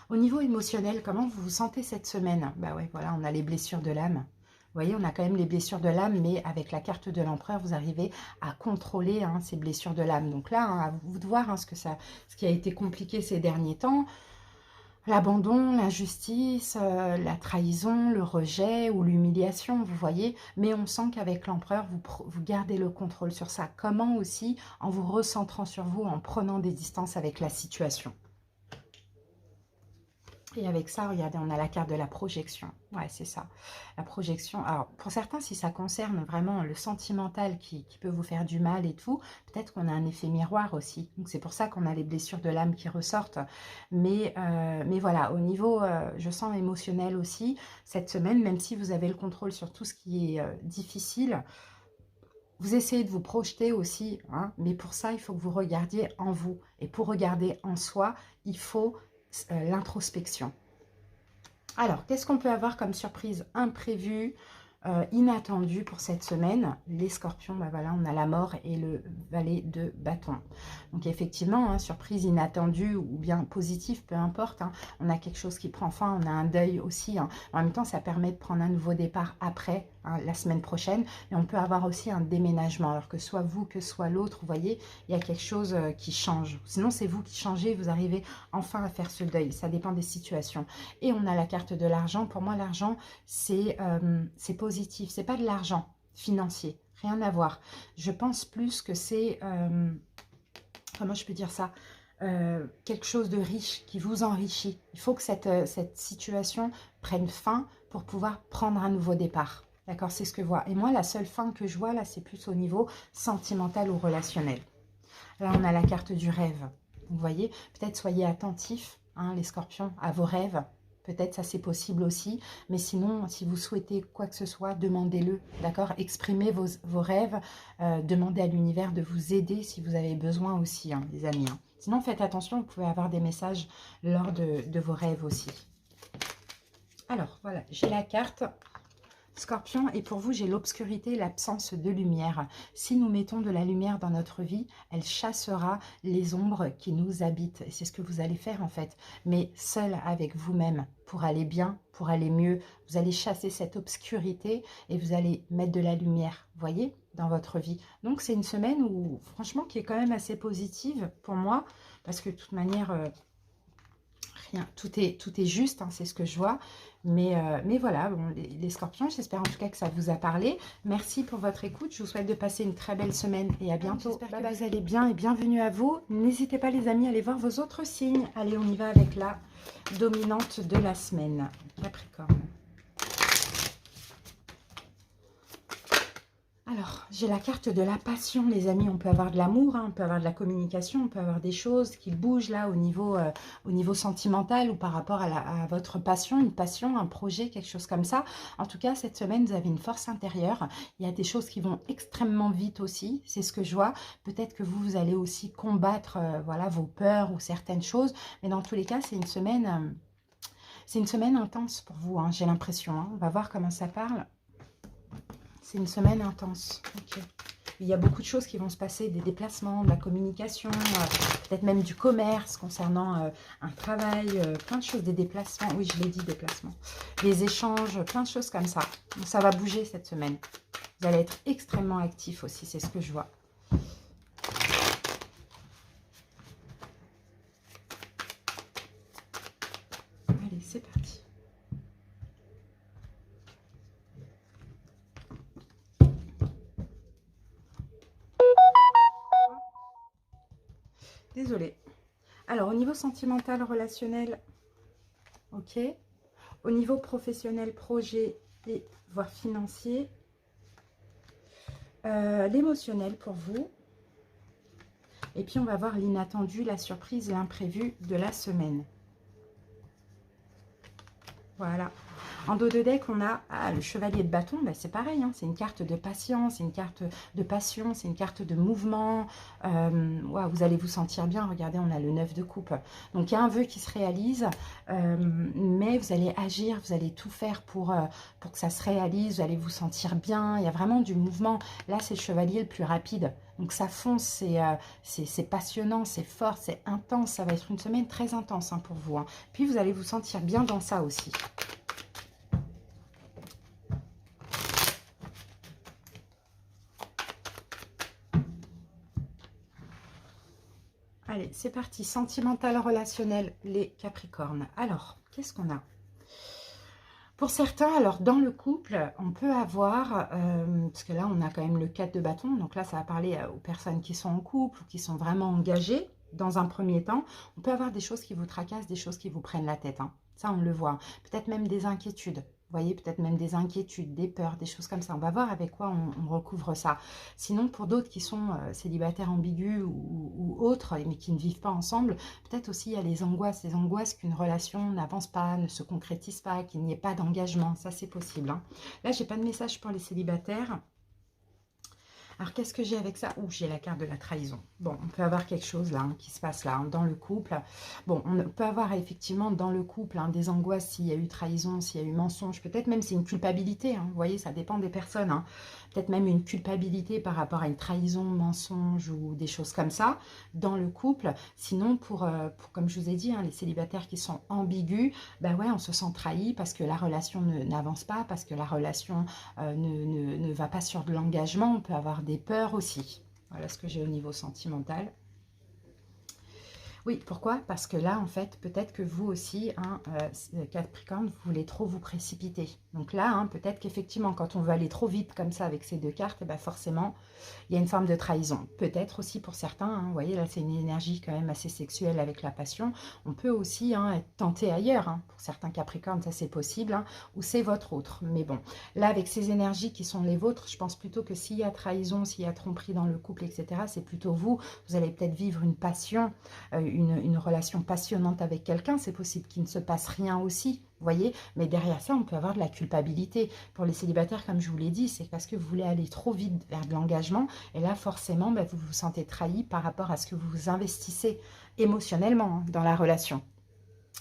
Au niveau émotionnel, comment vous vous sentez cette semaine? Bah ouais, voilà, on a les blessures de l'âme. Vous voyez, on a quand même les blessures de l'âme, mais avec la carte de l'empereur, vous arrivez à contrôler hein, ces blessures de l'âme. Donc là, hein, à vous de voir hein, ce qui a été compliqué ces derniers temps. L'abandon, l'injustice, la trahison, le rejet ou l'humiliation, vous voyez. Mais on sent qu'avec l'empereur, vous gardez le contrôle sur ça. Comment aussi? En vous recentrant sur vous, en prenant des distances avec la situation. Et avec ça, regardez, on a la carte de la projection. Ouais, c'est ça. La projection. Alors, pour certains, si ça concerne vraiment le sentimental qui peut vous faire du mal et tout, peut-être qu'on a un effet miroir aussi. Donc, c'est pour ça qu'on a les blessures de l'âme qui ressortent. Mais voilà, au niveau, je sens émotionnel aussi, cette semaine, même si vous avez le contrôle sur tout ce qui est difficile, vous essayez de vous projeter aussi, hein, mais pour ça, il faut que vous regardiez en vous. Et pour regarder en soi, il faut l'introspection. Alors, qu'est-ce qu'on peut avoir comme surprise imprévue, inattendue pour cette semaine? Les scorpions, bah voilà, on a la mort et le valet de bâton. Donc effectivement, hein, surprise inattendue ou bien positive, peu importe. Hein, on a quelque chose qui prend fin, on a un deuil aussi. Hein. En même temps, ça permet de prendre un nouveau départ après, hein, la semaine prochaine. Et on peut avoir aussi un déménagement. Alors que soit vous, que soit l'autre, vous voyez, il y a quelque chose qui change. Sinon, c'est vous qui changez, vous arrivez enfin à faire ce deuil. Ça dépend des situations. Et on a la carte de l'argent. Pour moi, l'argent, c'est positif. C'est pas de l'argent financier. Rien à voir. Je pense plus que c'est... comment je peux dire ça, quelque chose de riche qui vous enrichit. Il faut que cette situation prenne fin pour pouvoir prendre un nouveau départ. D'accord, c'est ce que je vois. Et moi, la seule fin que je vois là, c'est plus au niveau sentimental ou relationnel. Là, on a la carte du rêve. Vous voyez, peut-être soyez attentifs, hein, les scorpions, à vos rêves. Peut-être ça c'est possible aussi, mais sinon, si vous souhaitez quoi que ce soit, demandez-le, d'accord? Exprimez vos rêves, demandez à l'univers de vous aider si vous avez besoin aussi, hein, les amis. Hein. Sinon, faites attention, vous pouvez avoir des messages lors de vos rêves aussi. Alors, voilà, j'ai la carte Scorpion, et pour vous, j'ai l'obscurité, l'absence de lumière. Si nous mettons de la lumière dans notre vie, elle chassera les ombres qui nous habitent. Et c'est ce que vous allez faire en fait. Mais seul avec vous-même, pour aller bien, pour aller mieux, vous allez chasser cette obscurité et vous allez mettre de la lumière, vous voyez, dans votre vie. Donc c'est une semaine où, franchement, qui est quand même assez positive pour moi, parce que de toute manière... rien, tout est juste, hein, c'est ce que je vois. Mais voilà, bon, les scorpions, j'espère en tout cas que ça vous a parlé. Merci pour votre écoute. Je vous souhaite de passer une très belle semaine et à bientôt. J'espère que vous allez bien et bienvenue à vous. N'hésitez pas les amis à aller voir vos autres signes. Allez, on y va avec la dominante de la semaine. Capricorne. Alors, j'ai la carte de la passion, les amis. On peut avoir de l'amour, hein, on peut avoir de la communication, on peut avoir des choses qui bougent là au niveau sentimental ou par rapport à votre passion, une passion, un projet, quelque chose comme ça. En tout cas, cette semaine, vous avez une force intérieure. Il y a des choses qui vont extrêmement vite aussi, c'est ce que je vois. Peut-être que vous allez aussi combattre voilà, vos peurs ou certaines choses. Mais dans tous les cas, c'est une semaine intense pour vous, hein, j'ai l'impression. Hein. On va voir comment ça parle. C'est une semaine intense. Okay. Il y a beaucoup de choses qui vont se passer, des déplacements, de la communication, peut-être même du commerce concernant un travail, plein de choses, des déplacements. Oui, je l'ai dit, déplacements. Des échanges, plein de choses comme ça. Donc, ça va bouger cette semaine. Vous allez être extrêmement actif aussi, c'est ce que je vois. Allez, c'est parti. Désolée. Alors, au niveau sentimental, relationnel, ok. Au niveau professionnel, projet et voire financier, l'émotionnel pour vous. Et puis, on va voir l'inattendu, la surprise, l'imprévu de la semaine. Voilà. En dos de deck, on a le chevalier de bâton. Ben, c'est pareil, hein, c'est une carte de patience, c'est une carte de passion, c'est une carte de mouvement. Ouais, vous allez vous sentir bien. Regardez, on a le 9 de coupe. Donc, il y a un vœu qui se réalise, mais vous allez agir, vous allez tout faire pour que ça se réalise. Vous allez vous sentir bien. Il y a vraiment du mouvement. Là, c'est le chevalier le plus rapide. Donc, ça fonce, c'est passionnant, c'est fort, c'est intense. Ça va être une semaine très intense, hein, pour vous, hein. Puis, vous allez vous sentir bien dans ça aussi. Allez, c'est parti. Sentimental, relationnel, les Capricornes. Alors, qu'est-ce qu'on a? Pour certains, alors dans le couple, on peut avoir, parce que là on a quand même le 4 de bâton, donc là ça va parler aux personnes qui sont en couple ou qui sont vraiment engagées dans un premier temps. On peut avoir des choses qui vous tracassent, des choses qui vous prennent la tête, hein. Ça on le voit. Peut-être même des inquiétudes. Vous voyez, peut-être même des inquiétudes, des peurs, des choses comme ça. On va voir avec quoi on recouvre ça. Sinon, pour d'autres qui sont célibataires ambigus ou autres, mais qui ne vivent pas ensemble, peut-être aussi il y a les angoisses qu'une relation n'avance pas, ne se concrétise pas, qu'il n'y ait pas d'engagement. Ça, c'est possible, hein. Là, j'ai pas de message pour les célibataires. Alors, qu'est-ce que j'ai avec ça? Ouh, j'ai la carte de la trahison. Bon, on peut avoir quelque chose là, hein, qui se passe là, hein, dans le couple. Bon, on peut avoir effectivement dans le couple, hein, des angoisses s'il y a eu trahison, s'il y a eu mensonge. Peut-être même c'est une culpabilité, hein, vous voyez, ça dépend des personnes, hein. Peut-être même une culpabilité par rapport à une trahison, mensonge ou des choses comme ça dans le couple. Sinon, comme je vous ai dit, hein, les célibataires qui sont ambigus, ben ouais, on se sent trahi parce que la relation n'avance pas, parce que la relation ne va pas sur de l'engagement. On peut avoir des peurs aussi. Voilà ce que j'ai au niveau sentimental. Oui, pourquoi? Parce que là, en fait, peut-être que vous aussi, hein, Capricorne, vous voulez trop vous précipiter. Donc là, hein, peut-être qu'effectivement, quand on veut aller trop vite comme ça avec ces deux cartes, eh ben forcément, il y a une forme de trahison. Peut-être aussi pour certains, hein, vous voyez, là, c'est une énergie quand même assez sexuelle avec la passion. On peut aussi, hein, être tenté ailleurs, hein. Pour certains Capricornes, ça c'est possible, hein, ou c'est votre autre. Mais bon, là, avec ces énergies qui sont les vôtres, je pense plutôt que s'il y a trahison, s'il y a tromperie dans le couple, etc., c'est plutôt vous. Vous allez peut-être vivre une passion, une relation passionnante avec quelqu'un. C'est possible qu'il ne se passe rien aussi, vous voyez, mais derrière ça, on peut avoir de la culpabilité. Pour les célibataires, comme je vous l'ai dit, c'est parce que vous voulez aller trop vite vers de l'engagement, et là, forcément, vous vous sentez trahi par rapport à ce que vous investissez émotionnellement, hein, dans la relation.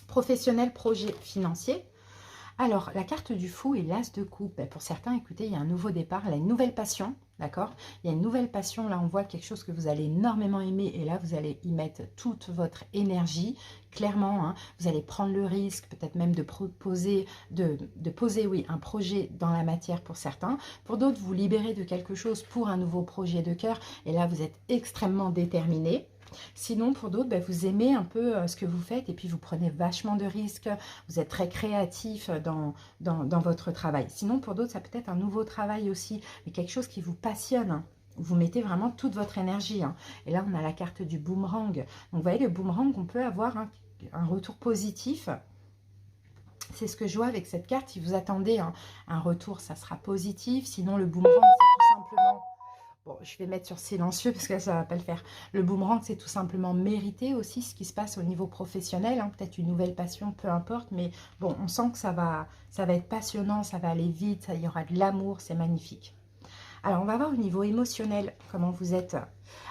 Professionnel, projet financier. Alors, la carte du fou et l'as de coupe. Pour certains, écoutez, il y a un nouveau départ, il y a une nouvelle passion, d'accord? Il y a une nouvelle passion, là, on voit quelque chose que vous allez énormément aimer, et là, vous allez y mettre toute votre énergie, clairement, hein. Vous allez prendre le risque, peut-être même de poser, oui, un projet dans la matière pour certains. Pour d'autres, vous libérez de quelque chose pour un nouveau projet de cœur, et là, vous êtes extrêmement déterminé. Sinon, pour d'autres, vous aimez un peu ce que vous faites et puis vous prenez vachement de risques. Vous êtes très créatif dans votre travail. Sinon, pour d'autres, ça peut être un nouveau travail aussi, mais quelque chose qui vous passionne, hein. Vous mettez vraiment toute votre énergie, hein. Et là, on a la carte du boomerang. Donc, vous voyez, le boomerang, on peut avoir un retour positif. C'est ce que je vois avec cette carte. Si vous attendez un retour, ça sera positif. Sinon, le boomerang, c'est tout simplement... Bon, je vais mettre sur silencieux parce que là, ça ne va pas le faire. Le boomerang, c'est tout simplement mériter aussi ce qui se passe au niveau professionnel, hein. Peut-être une nouvelle passion, peu importe. Mais bon, on sent que ça va être passionnant, ça va aller vite, il y aura de l'amour, c'est magnifique. Alors, on va voir au niveau émotionnel comment vous êtes.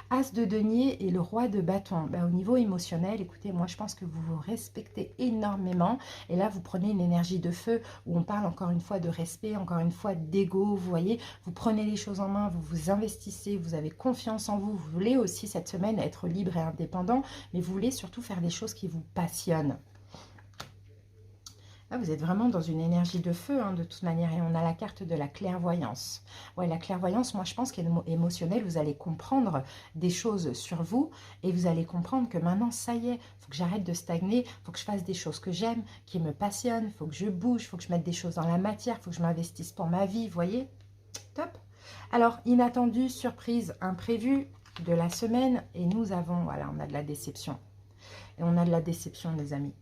As de denier et le roi de bâton. Au niveau émotionnel, écoutez, moi je pense que vous vous respectez énormément. Et là, vous prenez une énergie de feu où on parle encore une fois de respect, encore une fois d'ego. Vous voyez, vous prenez les choses en main, vous vous investissez, vous avez confiance en vous. Vous voulez aussi cette semaine être libre et indépendant, mais vous voulez surtout faire des choses qui vous passionnent. Là, vous êtes vraiment dans une énergie de feu, hein, de toute manière. Et on a la carte de la clairvoyance. Ouais, la clairvoyance, moi, je pense qu'émotionnelle, vous allez comprendre des choses sur vous. Et vous allez comprendre que maintenant, ça y est, il faut que j'arrête de stagner. Il faut que je fasse des choses que j'aime, qui me passionnent. Il faut que je bouge, il faut que je mette des choses dans la matière. Il faut que je m'investisse pour ma vie, vous voyez? Top. Alors, inattendu, surprise, imprévu de la semaine. Et nous avons, voilà, on a de la déception. Et on a de la déception, les amis.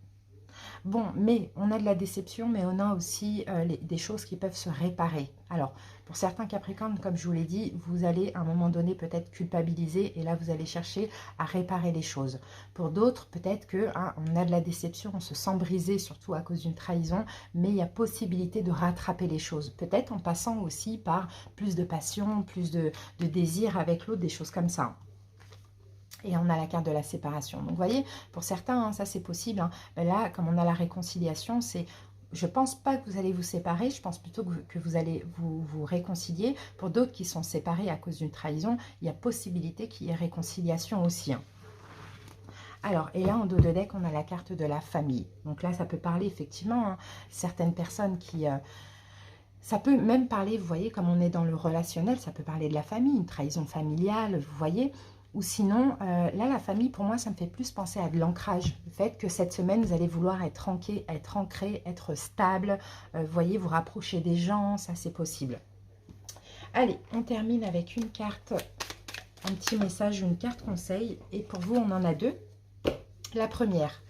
Bon, mais on a de la déception, mais on a aussi des choses qui peuvent se réparer. Alors, pour certains Capricornes, comme je vous l'ai dit, vous allez à un moment donné peut-être culpabiliser et là, vous allez chercher à réparer les choses. Pour d'autres, peut-être que on a de la déception, on se sent brisé, surtout à cause d'une trahison, mais il y a possibilité de rattraper les choses. Peut-être en passant aussi par plus de passion, plus de désir avec l'autre, des choses comme ça. Et on a la carte de la séparation. Donc, vous voyez, pour certains, hein, ça c'est possible. Hein. Là, comme on a la réconciliation, c'est... Je ne pense pas que vous allez vous séparer, je pense plutôt que vous allez vous réconcilier. Pour d'autres qui sont séparés à cause d'une trahison, il y a possibilité qu'il y ait réconciliation aussi. Hein. Alors, et là, en dos de deck, on a la carte de la famille. Donc là, ça peut parler effectivement, hein, certaines personnes qui... ça peut même parler, vous voyez, comme on est dans le relationnel, ça peut parler de la famille, une trahison familiale, vous voyez. Ou sinon, là, la famille, pour moi, ça me fait plus penser à de l'ancrage. Le fait que cette semaine, vous allez vouloir être ancré, être stable. Vous voyez, vous rapprocher des gens, ça, c'est possible. Allez, on termine avec une carte, un petit message, une carte conseil. Et pour vous, on en a deux. La première,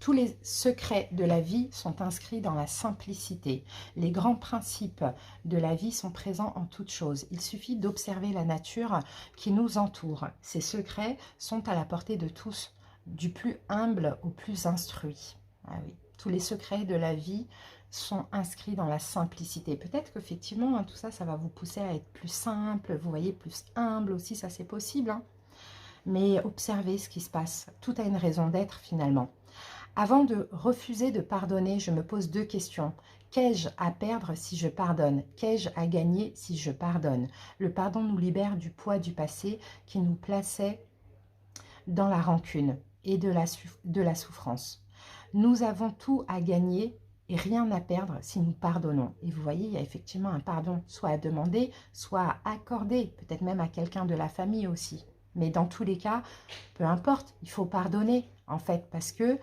tous les secrets de la vie sont inscrits dans la simplicité. Les grands principes de la vie sont présents en toutes choses. Il suffit d'observer la nature qui nous entoure. Ces secrets sont à la portée de tous, du plus humble au plus instruit. Ah oui. Tous les secrets de la vie sont inscrits dans la simplicité. Peut-être qu'effectivement, hein, tout ça, ça va vous pousser à être plus simple, vous voyez, plus humble aussi, ça c'est possible. Hein. Mais observez ce qui se passe. Tout a une raison d'être finalement. Avant de refuser de pardonner, je me pose deux questions. Qu'ai-je à perdre si je pardonne? Qu'ai-je à gagner si je pardonne? Le pardon nous libère du poids du passé qui nous plaçait dans la rancune et de la souffrance. Nous avons tout à gagner et rien à perdre si nous pardonnons. Et vous voyez, il y a effectivement un pardon soit à demander, soit à accorder, peut-être même à quelqu'un de la famille aussi. Mais dans tous les cas, peu importe, il faut pardonner en fait, parce que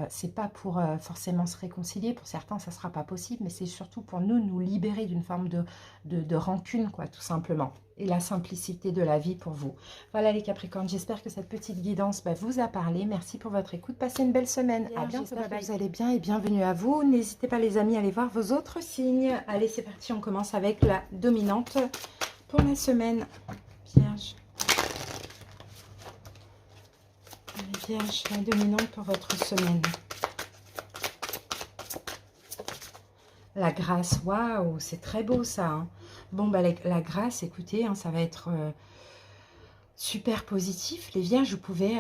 c'est pas pour forcément se réconcilier. Pour certains, ça ne sera pas possible, mais c'est surtout pour nous libérer d'une forme de rancune, quoi, tout simplement. Et la simplicité de la vie pour vous. Voilà les Capricornes, j'espère que cette petite guidance vous a parlé. Merci pour votre écoute, passez une belle semaine. À bientôt, j'espère que vous allez bien et bienvenue à vous. N'hésitez pas les amis à aller voir vos autres signes. Allez, c'est parti, on commence avec la dominante pour la semaine. Vierge. Vierge, la dominante pour votre semaine. La grâce, waouh, c'est très beau ça. Hein. Bon, bah, la grâce, écoutez, hein, ça va être super positif. Les Vierges, vous pouvez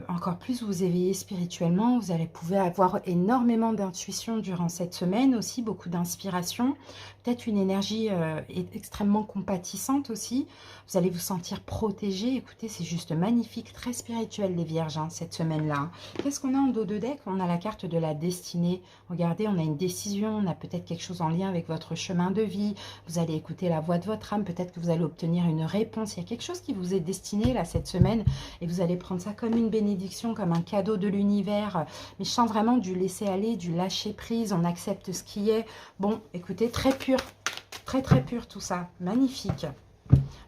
encore plus vous éveiller spirituellement. Vous allez pouvoir avoir énormément d'intuition durant cette semaine aussi, beaucoup d'inspiration. Peut-être une énergie extrêmement compatissante aussi. Vous allez vous sentir protégé. Écoutez, c'est juste magnifique, très spirituel les Vierges hein, cette semaine-là. Qu'est-ce qu'on a en dos de deck? On a la carte de la destinée. Regardez, on a une décision, on a peut-être quelque chose en lien avec votre chemin de vie. Vous allez écouter la voix de votre âme. Peut-être que vous allez obtenir une réponse. Il y a quelque chose qui vous est destiné là cette semaine et vous allez prendre ça comme une bénédiction, comme un cadeau de l'univers. Mais je sens vraiment du laisser aller, du lâcher prise. On accepte ce qui est. Bon, écoutez, très pur. Très très pur tout ça. Magnifique.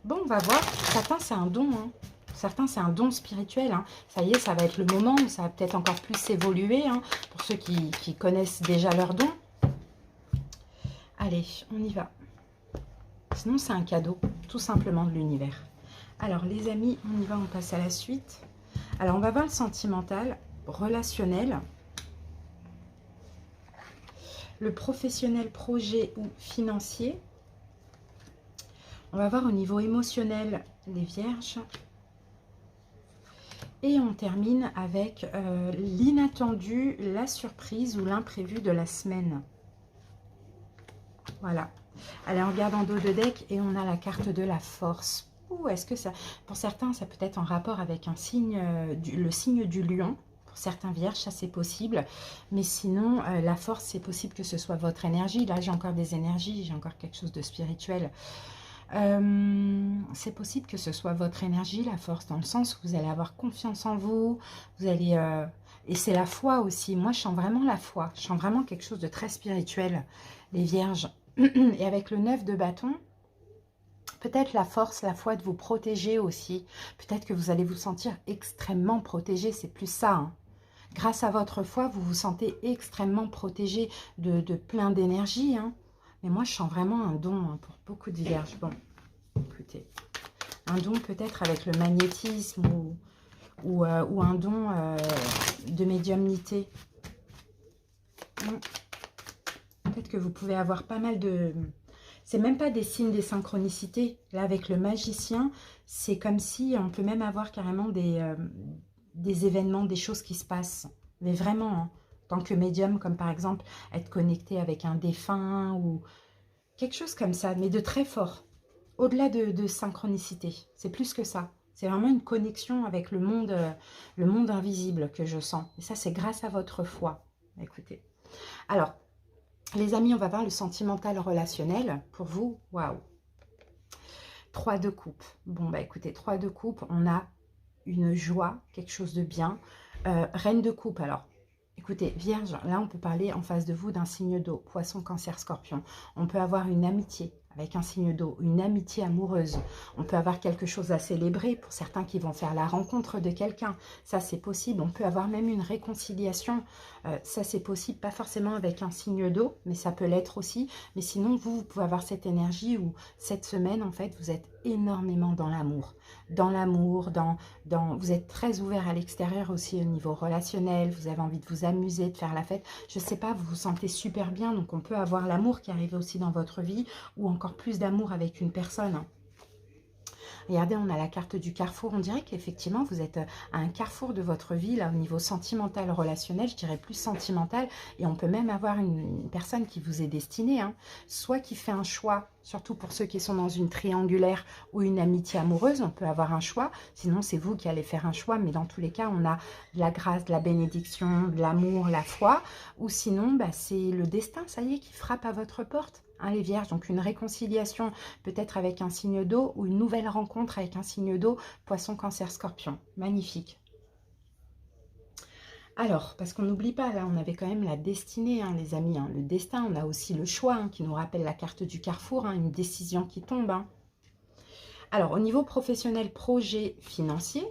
Bon, on va voir. Certains, c'est un don. Hein. Certains, c'est un don spirituel. Hein. Ça y est, ça va être le moment où ça va peut-être encore plus évoluer. Hein, pour ceux qui connaissent déjà leur don. Allez, on y va. Sinon, c'est un cadeau, tout simplement, de l'univers. Alors, les amis, on y va, on passe à la suite. Alors, on va voir le sentimental, relationnel. Le professionnel, projet ou financier. On va voir au niveau émotionnel les Vierges. Et on termine avec l'inattendu, la surprise ou l'imprévu de la semaine. Voilà. Allez, on regarde en dos de deck et on a la carte de la force. Ouh, est-ce que ça... Pour certains, ça peut être en rapport avec un signe, le signe du lion. Pour certains Vierges, ça c'est possible. Mais sinon, la force, c'est possible que ce soit votre énergie. Là, j'ai encore des énergies, j'ai encore quelque chose de spirituel. C'est possible que ce soit votre énergie, la force, dans le sens où vous allez avoir confiance en vous, vous allez... et c'est la foi aussi. Moi, je sens vraiment la foi. Je sens vraiment quelque chose de très spirituel, les Vierges. Et avec le 9 de bâton, peut-être la force, la foi de vous protéger aussi. Peut-être que vous allez vous sentir extrêmement protégé. C'est plus ça. Hein. Grâce à votre foi, vous vous sentez extrêmement protégé de plein d'énergie, hein. Mais moi, je sens vraiment un don, hein, pour beaucoup de vierges. Bon, écoutez, un don peut-être avec le magnétisme ou un don de médiumnité. Peut-être que vous pouvez avoir pas mal de... C'est même pas des signes des synchronicités. Là, avec le magicien, c'est comme si on peut même avoir carrément des événements, des choses qui se passent. Mais vraiment, hein, en tant que médium, comme par exemple être connecté avec un défunt ou quelque chose comme ça, mais de très fort. Au-delà de synchronicité, c'est plus que ça. C'est vraiment une connexion avec le monde invisible que je sens. Et ça, c'est grâce à votre foi. Écoutez. Alors, les amis, on va voir le sentimental relationnel. Pour vous, waouh. 3 de coupe. Bon, bah écoutez, 3 de coupe, on a une joie, quelque chose de bien. Reine de coupe, alors. Écoutez, Vierge, là, on peut parler en face de vous d'un signe d'eau. Poisson, Cancer, Scorpion. On peut avoir une amitié avec un signe d'eau, une amitié amoureuse. On peut avoir quelque chose à célébrer pour certains qui vont faire la rencontre de quelqu'un. Ça, c'est possible. On peut avoir même une réconciliation. Ça, c'est possible. Pas forcément avec un signe d'eau, mais ça peut l'être aussi. Mais sinon, vous pouvez avoir cette énergie où cette semaine, en fait, vous êtes énormément dans l'amour. Dans l'amour, vous êtes très ouvert à l'extérieur aussi au niveau relationnel. Vous avez envie de vous amuser, de faire la fête. Je ne sais pas, vous vous sentez super bien. Donc, on peut avoir l'amour qui arrive aussi dans votre vie ou encore plus d'amour avec une personne. Regardez, on a la carte du carrefour. On dirait qu'effectivement, vous êtes à un carrefour de votre vie, là, au niveau sentimental, relationnel, je dirais plus sentimental. Et on peut même avoir une personne qui vous est destinée, hein, soit qui fait un choix, surtout pour ceux qui sont dans une triangulaire ou une amitié amoureuse, on peut avoir un choix. Sinon, c'est vous qui allez faire un choix. Mais dans tous les cas, on a de la grâce, de la bénédiction, de l'amour, la foi. Ou sinon, bah, c'est le destin, ça y est, qui frappe à votre porte. Hein, les vierges, donc une réconciliation peut-être avec un signe d'eau ou une nouvelle rencontre avec un signe d'eau, poisson, cancer, scorpion. Magnifique. Alors, parce qu'on n'oublie pas, là, on avait quand même la destinée, hein, les amis, hein, le destin. On a aussi le choix, hein, qui nous rappelle la carte du carrefour, hein, une décision qui tombe. Hein. Alors, au niveau professionnel, projet financier,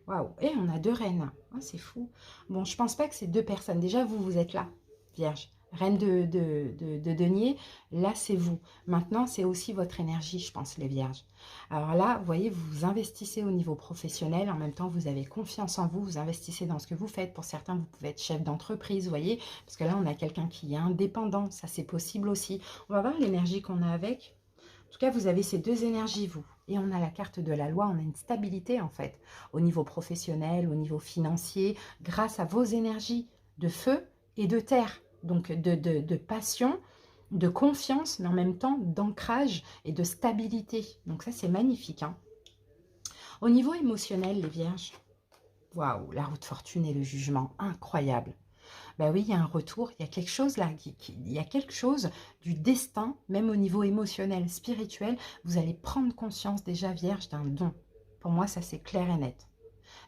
waouh, et on a 2 reines. Oh, c'est fou. Bon, je pense pas que c'est 2 personnes. Déjà, vous êtes là, vierge. Reine de denier, là c'est vous. Maintenant, c'est aussi votre énergie, je pense, les vierges. Alors là, vous voyez, vous vous investissez au niveau professionnel. En même temps, vous avez confiance en vous. Vous investissez dans ce que vous faites. Pour certains, vous pouvez être chef d'entreprise, vous voyez. Parce que là, on a quelqu'un qui est indépendant. Ça, c'est possible aussi. On va voir l'énergie qu'on a avec. En tout cas, vous avez ces 2 énergies, vous. Et on a la carte de la loi. On a une stabilité, en fait, au niveau professionnel, au niveau financier, grâce à vos énergies de feu et de terre. Donc, de passion, de confiance, mais en même temps d'ancrage et de stabilité. Donc ça, c'est magnifique. Hein. Au niveau émotionnel, les vierges, waouh, la route fortune et le jugement, incroyable. Ben oui, il y a un retour, il y a quelque chose là, il y a quelque chose du destin, même au niveau émotionnel, spirituel. Vous allez prendre conscience déjà, vierge, d'un don. Pour moi, ça, c'est clair et net.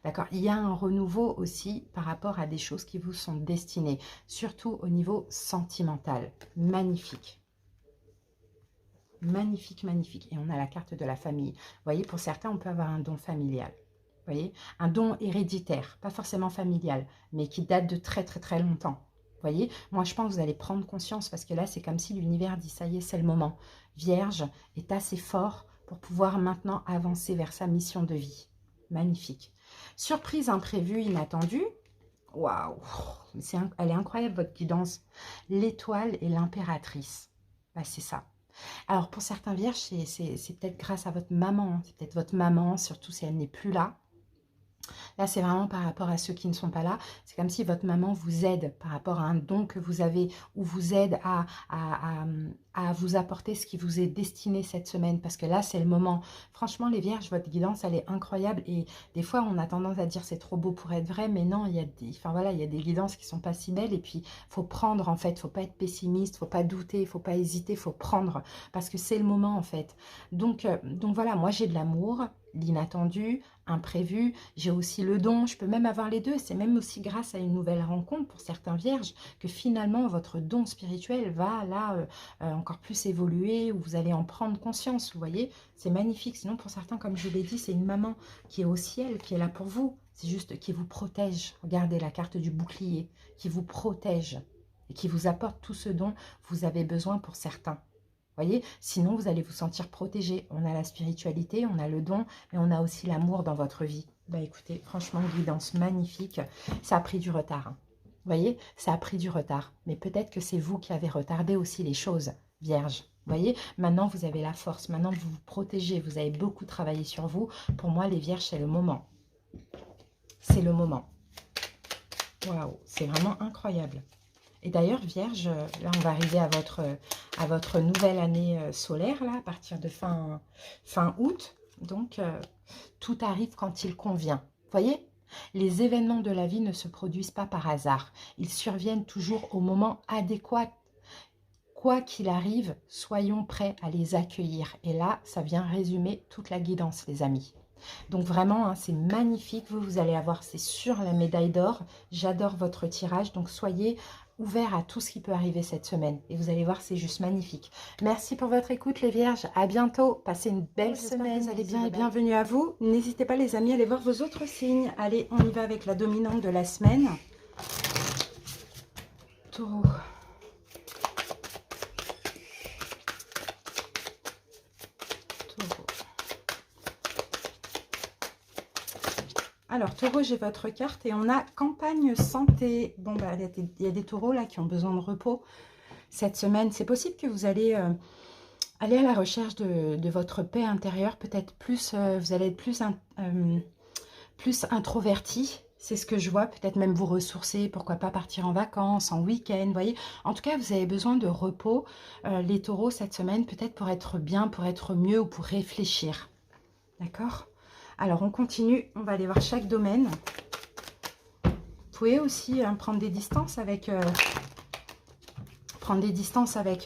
D'accord. Il y a un renouveau aussi par rapport à des choses qui vous sont destinées, surtout au niveau sentimental. Magnifique. Magnifique, magnifique. Et on a la carte de la famille. Vous voyez, pour certains, on peut avoir un don familial. Vous voyez, un don héréditaire, pas forcément familial, mais qui date de très, très, très longtemps. Vous voyez, moi, je pense que vous allez prendre conscience parce que là, c'est comme si l'univers dit, ça y est, c'est le moment. Vierge est assez fort pour pouvoir maintenant avancer vers sa mission de vie. Magnifique. Surprise imprévue, inattendue. Waouh, elle est incroyable votre guidance. L'étoile et l'impératrice. Bah, c'est ça. Alors pour certains vierges, c'est peut-être grâce à votre maman. C'est peut-être votre maman, surtout si elle n'est plus là. Là, c'est vraiment par rapport à ceux qui ne sont pas là. C'est comme si votre maman vous aide par rapport à un don que vous avez ou vous aide à vous apporter ce qui vous est destiné cette semaine. Parce que là, c'est le moment. Franchement, les vierges, votre guidance, elle est incroyable. Et des fois, on a tendance à dire c'est trop beau pour être vrai. Mais non, il y a des, enfin, voilà, il y a des guidances qui sont pas si belles. Et puis, il faut prendre, en fait. Il ne faut pas être pessimiste, il ne faut pas douter, il ne faut pas hésiter, il faut prendre. Parce que c'est le moment, en fait. Donc voilà, moi, j'ai de l'amour, l'inattendu, imprévu, j'ai aussi le don, je peux même avoir les deux, c'est même aussi grâce à une nouvelle rencontre pour certains vierges que finalement votre don spirituel va là encore plus évoluer, ou vous allez en prendre conscience, vous voyez, c'est magnifique. Sinon pour certains, comme je l'ai dit, c'est une maman qui est au ciel, qui est là pour vous, C'est juste qui vous protège. Regardez la carte du bouclier, qui vous protège et qui vous apporte tout ce dont vous avez besoin pour certains. Voyez, sinon vous allez vous sentir protégé. On a la spiritualité, on a le don, mais on a aussi l'amour dans votre vie. Bah écoutez, franchement, guidance magnifique. Ça a pris du retard. Hein. Vous voyez, ça a pris du retard. Mais peut-être que c'est vous qui avez retardé aussi les choses, Vierge. Vous voyez, maintenant vous avez la force, maintenant vous vous protégez, vous avez beaucoup travaillé sur vous. Pour moi, les Vierges, c'est le moment. C'est le moment. Waouh, c'est vraiment incroyable. Et d'ailleurs, Vierge, là, on va arriver à votre nouvelle année solaire, là, à partir de fin août. Donc, tout arrive quand il convient. Vous voyez, les événements de la vie ne se produisent pas par hasard. Ils surviennent toujours au moment adéquat. Quoi qu'il arrive, soyons prêts à les accueillir. Et là, ça vient résumer toute la guidance, les amis. Donc vraiment, hein, c'est magnifique. Vous allez avoir, c'est sûr, la médaille d'or. J'adore votre tirage. Donc soyez ouverts à tout ce qui peut arriver cette semaine. Et vous allez voir, c'est juste magnifique. Merci pour votre écoute, les Vierges. À bientôt. Passez une belle semaine. Vous allez bien et bienvenue à vous. N'hésitez pas, les amis, à aller voir vos autres signes. Allez, on y va avec la dominante de la semaine. Taureau. Alors, taureau, j'ai votre carte et on a campagne santé. Bon, bah, il y a des taureaux là qui ont besoin de repos cette semaine. C'est possible que vous allez aller à la recherche de votre paix intérieure. Peut-être plus, vous allez être plus introverti. C'est ce que je vois. Peut-être même vous ressourcer. Pourquoi pas partir en vacances, en week-end. Vous voyez, en tout cas, vous avez besoin de repos. Les taureaux, cette semaine, peut-être pour être bien, pour être mieux ou pour réfléchir. D'accord ? Alors, on continue. On va aller voir chaque domaine. Vous pouvez aussi prendre des distances avec,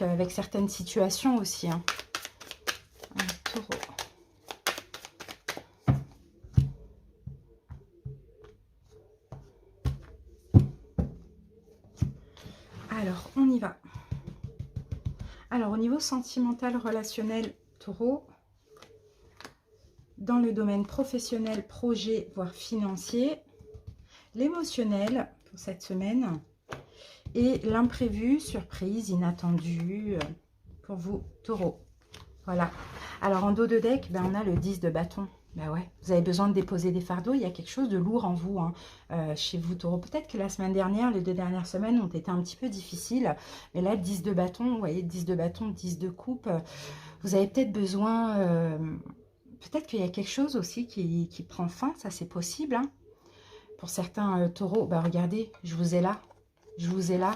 avec certaines situations aussi. Hein. Un taureau. Alors, on y va. Alors, au niveau sentimental, relationnel, taureau, dans le domaine professionnel, projet, voire financier, l'émotionnel pour cette semaine et l'imprévu, surprise, inattendu pour vous, taureau. Voilà. Alors, en dos de deck, ben, on a le 10 de bâton. Ben ouais, vous avez besoin de déposer des fardeaux. Il y a quelque chose de lourd en vous, hein, chez vous, taureau. Peut-être que la semaine dernière, les 2 dernières semaines ont été un petit peu difficiles. Mais là, 10 de bâton, vous voyez, 10 de bâton, 10 de coupe. Vous avez peut-être besoin... peut-être qu'il y a quelque chose aussi qui prend fin, ça c'est possible. Hein. Pour certains taureaux, bah regardez, je vous ai là. Je vous ai là.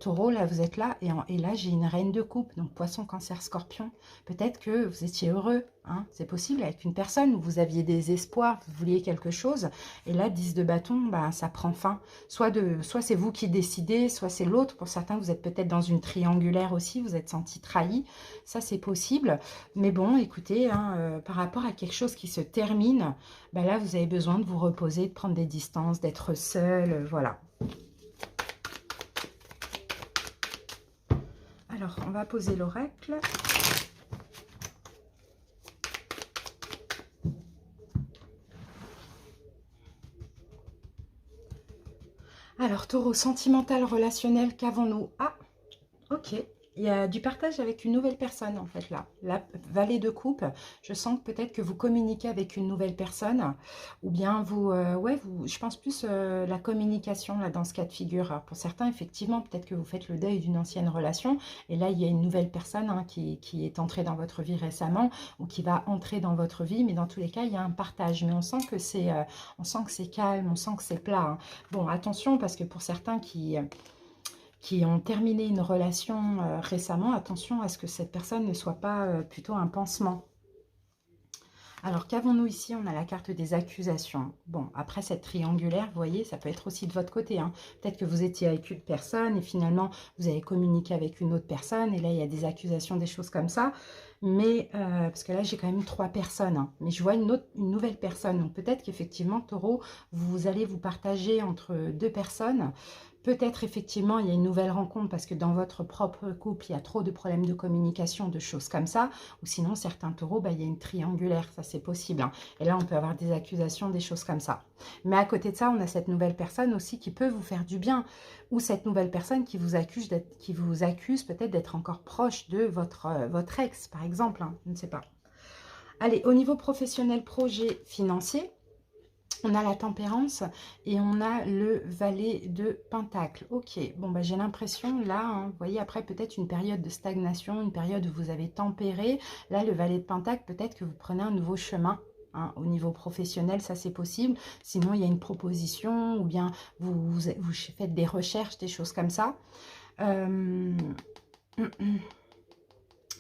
Taureau, là vous êtes là. Et là j'ai une reine de coupe. Donc poisson, cancer, scorpion. Peut-être que vous étiez heureux. Hein. C'est possible avec une personne où vous aviez des espoirs, vous vouliez quelque chose. Et là, 10 de bâton, bah, ça prend fin. Soit c'est vous qui décidez, soit c'est l'autre. Pour certains, vous êtes peut-être dans une triangulaire aussi. Vous êtes senti trahi. Ça, c'est possible. Mais bon, écoutez, hein, par rapport à quelque chose qui se termine, bah là, vous avez besoin de vous reposer, de prendre des distances, d'être seul. Voilà. Alors, on va poser l'oracle. Alors, taureau, sentimental, relationnel, qu'avons-nous? Ah, ok. Il y a du partage avec une nouvelle personne, en fait, là. La valet de coupe, je sens que peut-être que vous communiquez avec une nouvelle personne. Ou bien vous, je pense plus la communication, là, dans ce cas de figure. Alors, pour certains, effectivement, peut-être que vous faites le deuil d'une ancienne relation. Et là, il y a une nouvelle personne hein, qui est entrée dans votre vie récemment ou qui va entrer dans votre vie. Mais dans tous les cas, il y a un partage. Mais on sent que c'est calme, on sent que c'est plat. Hein. Bon, attention, parce que pour certains qui ont terminé une relation récemment, attention à ce que cette personne ne soit pas plutôt un pansement. Alors, qu'avons-nous ici? On a la carte des accusations. Bon, après cette triangulaire, vous voyez, ça peut être aussi de votre côté. Hein. Peut-être que vous étiez avec une personne et finalement, vous avez communiqué avec une autre personne. Et là, il y a des accusations, des choses comme ça. Mais, parce que là, j'ai quand même 3 personnes. Hein. Mais je vois une nouvelle personne. Donc, peut-être qu'effectivement, taureau, vous allez vous partager entre 2 personnes. Peut-être effectivement il y a une nouvelle rencontre parce que dans votre propre couple il y a trop de problèmes de communication, de choses comme ça, ou sinon certains taureaux, il y a une triangulaire, ça c'est possible, hein. Et là on peut avoir des accusations, des choses comme ça. Mais à côté de ça, on a cette nouvelle personne aussi qui peut vous faire du bien, ou cette nouvelle personne qui vous accuse peut-être d'être encore proche de votre ex par exemple, hein, je ne sais pas. Allez, au niveau professionnel, projet financier, on a la tempérance et on a le valet de pentacle. Ok, bon, j'ai l'impression là, hein, vous voyez, après peut-être une période de stagnation, une période où vous avez tempéré. Là, le valet de pentacle, peut-être que vous prenez un nouveau chemin. Hein, au niveau professionnel, ça c'est possible. Sinon, il y a une proposition ou bien vous faites des recherches, des choses comme ça.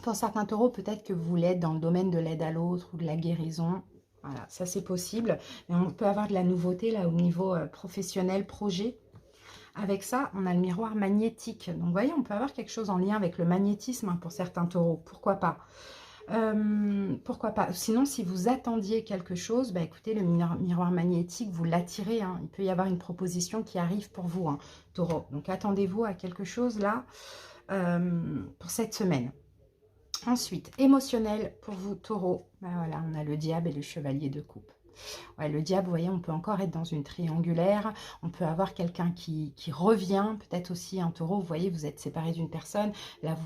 Pour certains taureaux, peut-être que vous voulez être dans le domaine de l'aide à l'autre ou de la guérison. Voilà, ça c'est possible. Mais on peut avoir de la nouveauté là au niveau professionnel, projet. Avec ça, on a le miroir magnétique. Donc, vous voyez, on peut avoir quelque chose en lien avec le magnétisme, hein, pour certains taureaux. Pourquoi pas? Pourquoi pas? Sinon, si vous attendiez quelque chose, écoutez, le miroir magnétique, vous l'attirez. Hein. Il peut y avoir une proposition qui arrive pour vous, hein, taureau. Donc, attendez-vous à quelque chose là pour cette semaine. Ensuite, émotionnel pour vous, taureau. Voilà, on a le diable et le chevalier de coupe. Ouais, le diable, vous voyez, on peut encore être dans une triangulaire. On peut avoir quelqu'un qui revient, peut-être aussi un taureau. Vous voyez, vous êtes séparé d'une personne. Là,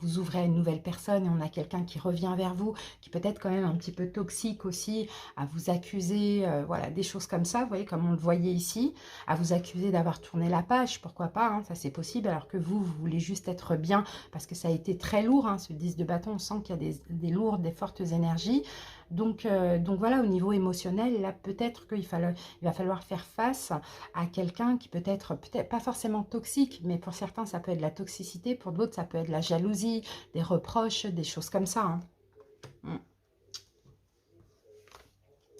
vous ouvrez à une nouvelle personne et on a quelqu'un qui revient vers vous, qui peut être quand même un petit peu toxique aussi, à vous accuser, voilà, des choses comme ça. Vous voyez, comme on le voyait ici, à vous accuser d'avoir tourné la page. Pourquoi pas, hein, ça c'est possible. Alors que vous voulez juste être bien parce que ça a été très lourd, hein, ce 10 de bâton. On sent qu'il y a des lourdes, des fortes énergies. Donc voilà, au niveau émotionnel, là, peut-être qu'il va falloir faire face à quelqu'un qui peut-être pas forcément toxique, mais pour certains, ça peut être de la toxicité, pour d'autres, ça peut être de la jalousie, des reproches, des choses comme ça. Hein.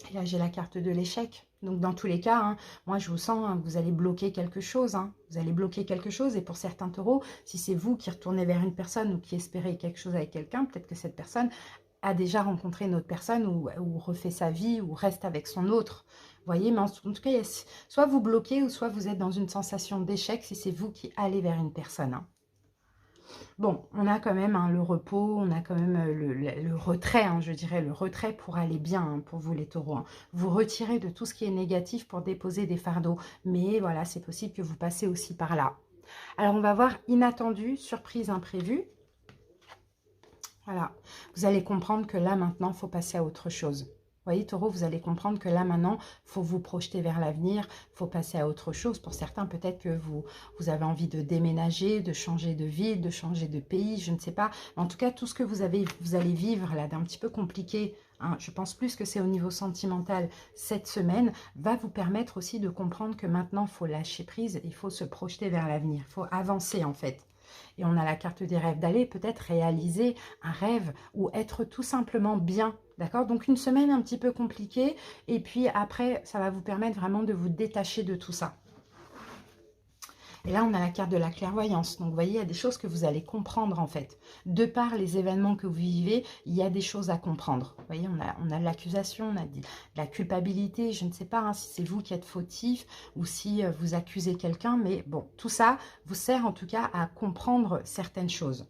Et là, j'ai la carte de l'échec. Donc, dans tous les cas, hein, moi, je vous sens, hein, vous allez bloquer quelque chose. Hein. Vous allez bloquer quelque chose. Et pour certains taureaux, si c'est vous qui retournez vers une personne ou qui espérez quelque chose avec quelqu'un, peut-être que cette personne a déjà rencontré une autre personne ou refait sa vie ou reste avec son autre. Vous voyez, mais en tout cas, soit vous bloquez ou soit vous êtes dans une sensation d'échec si c'est vous qui allez vers une personne. Hein. Bon, on a quand même, hein, le repos, on a quand même le retrait, hein, je dirais, le retrait pour aller bien, hein, pour vous les taureaux. Hein. Vous retirez de tout ce qui est négatif pour déposer des fardeaux. Mais voilà, c'est possible que vous passez aussi par là. Alors, on va voir inattendu, surprise, imprévue. Voilà, vous allez comprendre que là, maintenant, il faut passer à autre chose. Vous voyez, taureau, vous allez comprendre que là, maintenant, il faut vous projeter vers l'avenir, il faut passer à autre chose. Pour certains, peut-être que vous avez envie de déménager, de changer de ville, de changer de pays, je ne sais pas. En tout cas, tout ce que vous allez vivre là d'un petit peu compliqué, hein, je pense plus que c'est au niveau sentimental cette semaine, va vous permettre aussi de comprendre que maintenant, il faut lâcher prise, il faut se projeter vers l'avenir, il faut avancer en fait. Et on a la carte des rêves, d'aller peut-être réaliser un rêve ou être tout simplement bien, d'accord? Donc une semaine un petit peu compliquée et puis après, ça va vous permettre vraiment de vous détacher de tout ça. Et là, on a la carte de la clairvoyance. Donc, vous voyez, il y a des choses que vous allez comprendre, en fait. De par les événements que vous vivez, il y a des choses à comprendre. Vous voyez, on a l'accusation, on a de la culpabilité. Je ne sais pas, hein, si c'est vous qui êtes fautif ou si vous accusez quelqu'un. Mais bon, tout ça vous sert en tout cas à comprendre certaines choses.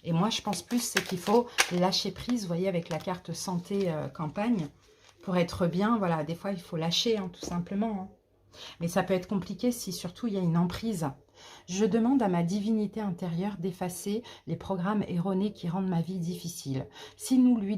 Et moi, je pense plus, c'est qu'il faut lâcher prise, vous voyez, avec la carte santé campagne. Pour être bien, voilà, des fois, il faut lâcher, hein, tout simplement, hein. Mais ça peut être compliqué si surtout il y a une emprise. Je demande à ma divinité intérieure d'effacer les programmes erronés qui rendent ma vie difficile. Si nous lui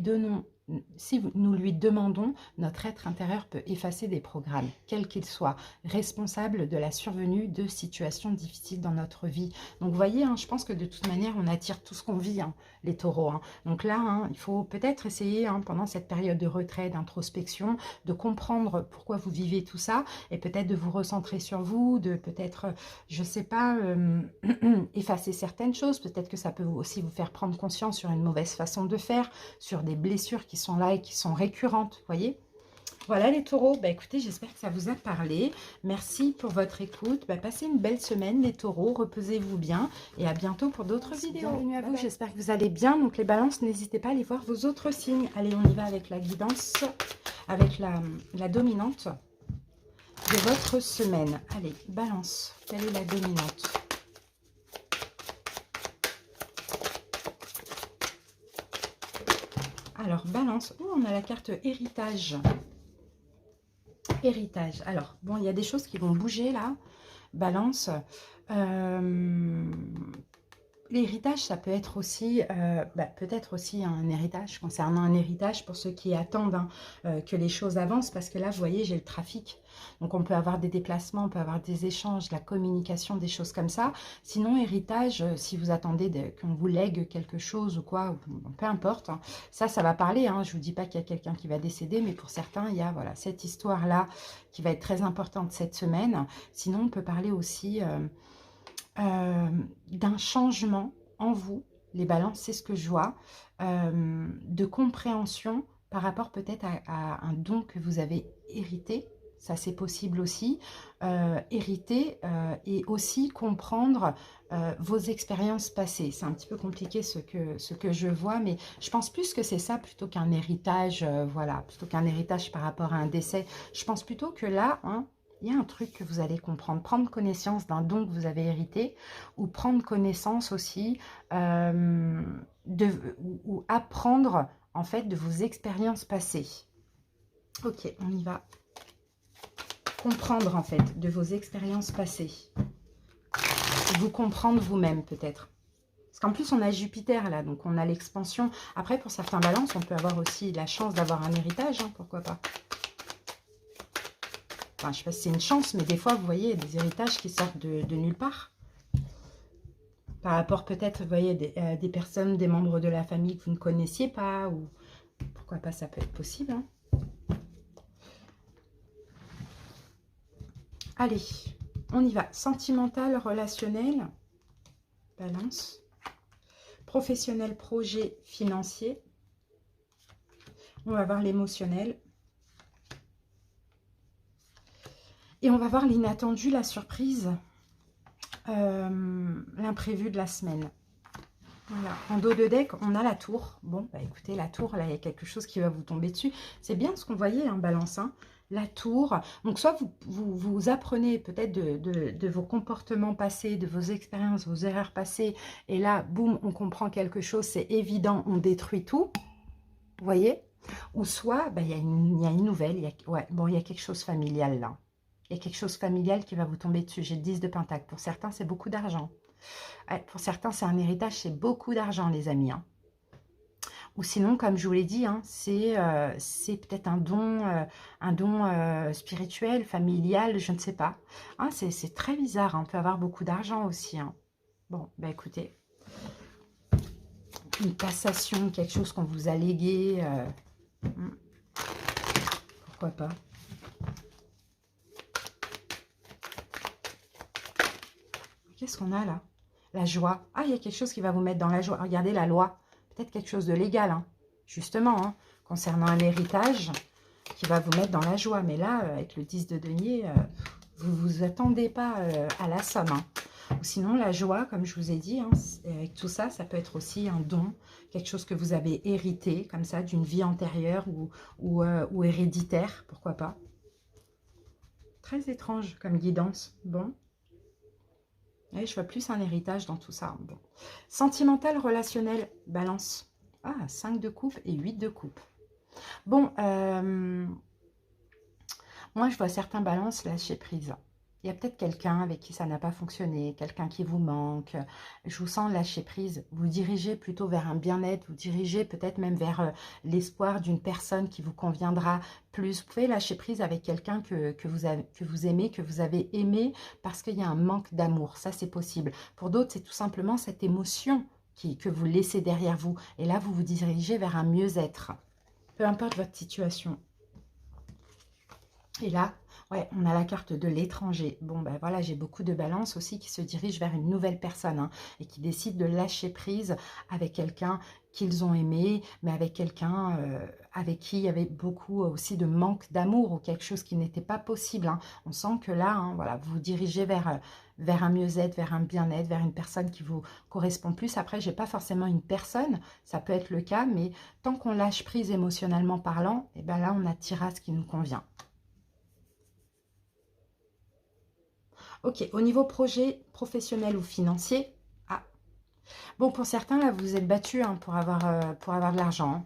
demandons, notre être intérieur peut effacer des programmes, quels qu'ils soient, responsables de la survenue de situations difficiles dans notre vie. Donc vous voyez, hein, je pense que de toute manière, on attire tout ce qu'on vit, hein, les taureaux. Hein. Donc là, hein, il faut peut-être essayer, hein, pendant cette période de retrait, d'introspection, de comprendre pourquoi vous vivez tout ça et peut-être de vous recentrer sur vous, de peut-être, je ne sais pas, effacer certaines choses. Peut-être que ça peut aussi vous faire prendre conscience sur une mauvaise façon de faire, sur des blessures qui sont là et qui sont récurrentes, vous voyez. Voilà les taureaux, écoutez, j'espère que ça vous a parlé. Merci pour votre écoute. Passez une belle semaine les taureaux, reposez-vous bien et à bientôt pour d'autres vidéos. Bienvenue à vous, j'espère que vous allez bien. Donc les balances, n'hésitez pas à aller voir vos autres signes. Allez, on y va avec la guidance, avec la dominante. de votre semaine. Allez, balance. Quelle est la dominante? Alors, balance. Oh, on a la carte héritage. Héritage. Alors, bon, il y a des choses qui vont bouger là. Balance. L'héritage, ça peut être aussi, peut-être aussi un héritage, concernant un héritage pour ceux qui attendent que les choses avancent, parce que là, vous voyez, j'ai le trafic. Donc, on peut avoir des déplacements, on peut avoir des échanges, de la communication, des choses comme ça. Sinon, héritage, si vous attendez qu'on vous lègue quelque chose ou quoi, peu importe, hein, ça va parler. Hein, je ne vous dis pas qu'il y a quelqu'un qui va décéder, mais pour certains, il y a voilà, cette histoire-là qui va être très importante cette semaine. Sinon, on peut parler aussi... d'un changement en vous, les balances, c'est ce que je vois, de compréhension par rapport peut-être à un don que vous avez hérité, ça c'est possible aussi, hériter et aussi comprendre vos expériences passées. C'est un petit peu compliqué ce que je vois, mais je pense plus que c'est ça plutôt qu'un héritage, voilà, plutôt qu'un héritage par rapport à un décès. Je pense plutôt que là, hein, il y a un truc que vous allez comprendre, prendre connaissance d'un don que vous avez hérité, ou prendre connaissance aussi, ou apprendre en fait de vos expériences passées. Ok, on y va. Comprendre en fait de vos expériences passées. Vous comprendre vous-même peut-être. Parce qu'en plus on a Jupiter là, donc on a l'expansion. Après pour certains balances, on peut avoir aussi la chance d'avoir un héritage, hein, pourquoi pas. Enfin, je ne sais pas si c'est une chance, mais des fois, vous voyez, il y a des héritages qui sortent de nulle part. Par rapport peut-être, vous voyez, des personnes, des membres de la famille que vous ne connaissiez pas, ou pourquoi pas, ça peut être possible. Hein. Allez, on y va. Sentimental, relationnel, balance. Professionnel, projet, financier. On va voir l'émotionnel. Et on va voir l'inattendu, la surprise, l'imprévu de la semaine. Voilà. En dos de deck, on a la tour. Bon, bah écoutez, la tour, là, il y a quelque chose qui va vous tomber dessus. C'est bien ce qu'on voyait, hein, balance. Hein. La tour. Donc, soit vous apprenez peut-être de vos comportements passés, de vos expériences, vos erreurs passées. Et là, boum, on comprend quelque chose. C'est évident, on détruit tout. Vous voyez? Ou soit, bah, il y a une nouvelle. Ouais, bon, il y a quelque chose familial, là. Il y a quelque chose familial qui va vous tomber dessus. J'ai le 10 de Pentacle. Pour certains, c'est beaucoup d'argent. Ouais, pour certains, c'est un héritage, c'est beaucoup d'argent, les amis. Hein. Ou sinon, comme je vous l'ai dit, hein, c'est peut-être un don spirituel, familial, je ne sais pas. Hein, c'est très bizarre, hein, on peut avoir beaucoup d'argent aussi. Hein. Bon, bah écoutez, une passation, quelque chose qu'on vous a légué, pourquoi pas. Qu'est-ce qu'on a là? La joie. Ah, il y a quelque chose qui va vous mettre dans la joie. Regardez la loi. Peut-être quelque chose de légal, hein. Justement, hein, concernant un héritage qui va vous mettre dans la joie. Mais là, avec le 10 de denier, vous ne vous attendez pas à la somme. Hein. Ou sinon, la joie, comme je vous ai dit, hein, avec tout ça, ça peut être aussi un don, quelque chose que vous avez hérité, comme ça, d'une vie antérieure ou héréditaire, pourquoi pas. Très étrange comme guidance. Bon. Et je vois plus un héritage dans tout ça. Bon. Sentimental, relationnel, balance. Ah, 5 de coupe et 8 de coupe. Bon, moi je vois certains balances lâcher prise. Il y a peut-être quelqu'un avec qui ça n'a pas fonctionné, quelqu'un qui vous manque. Je vous sens lâcher prise. Vous dirigez plutôt vers un bien-être, vous dirigez peut-être même vers l'espoir d'une personne qui vous conviendra plus. Vous pouvez lâcher prise avec quelqu'un que vous aimez, que vous avez aimé, parce qu'il y a un manque d'amour. Ça, c'est possible. Pour d'autres, c'est tout simplement cette émotion que vous laissez derrière vous. Et là, vous vous dirigez vers un mieux-être. Peu importe votre situation. Et là, ouais, on a la carte de l'étranger. Bon, ben voilà, j'ai beaucoup de balances aussi qui se dirigent vers une nouvelle personne hein, et qui décident de lâcher prise avec quelqu'un qu'ils ont aimé, mais avec quelqu'un avec qui il y avait beaucoup aussi de manque d'amour ou quelque chose qui n'était pas possible. Hein. On sent que là, hein, voilà, vous vous dirigez vers un mieux-être, vers un bien-être, vers une personne qui vous correspond plus. Après, je n'ai pas forcément une personne, ça peut être le cas, mais tant qu'on lâche prise émotionnellement parlant, et ben là, on attira ce qui nous convient. Ok, au niveau projet professionnel ou financier, ah, bon, pour certains, là, vous vous êtes battus hein, pour avoir de l'argent. Hein.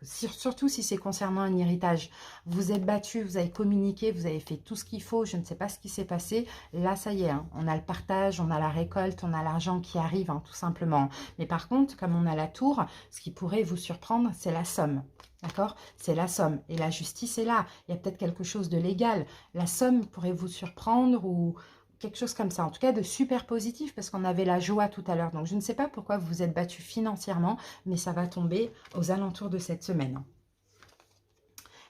Surtout si c'est concernant un héritage. Vous êtes battu, vous avez communiqué, vous avez fait tout ce qu'il faut, je ne sais pas ce qui s'est passé. Là, ça y est, hein, on a le partage, on a la récolte, on a l'argent qui arrive, hein, tout simplement. Mais par contre, comme on a la tour, ce qui pourrait vous surprendre, c'est la somme. D'accord? C'est la somme. Et la justice est là. Il y a peut-être quelque chose de légal. La somme pourrait vous surprendre ou quelque chose comme ça. En tout cas, de super positif parce qu'on avait la joie tout à l'heure. Donc, je ne sais pas pourquoi vous vous êtes battu financièrement, mais ça va tomber aux alentours de cette semaine.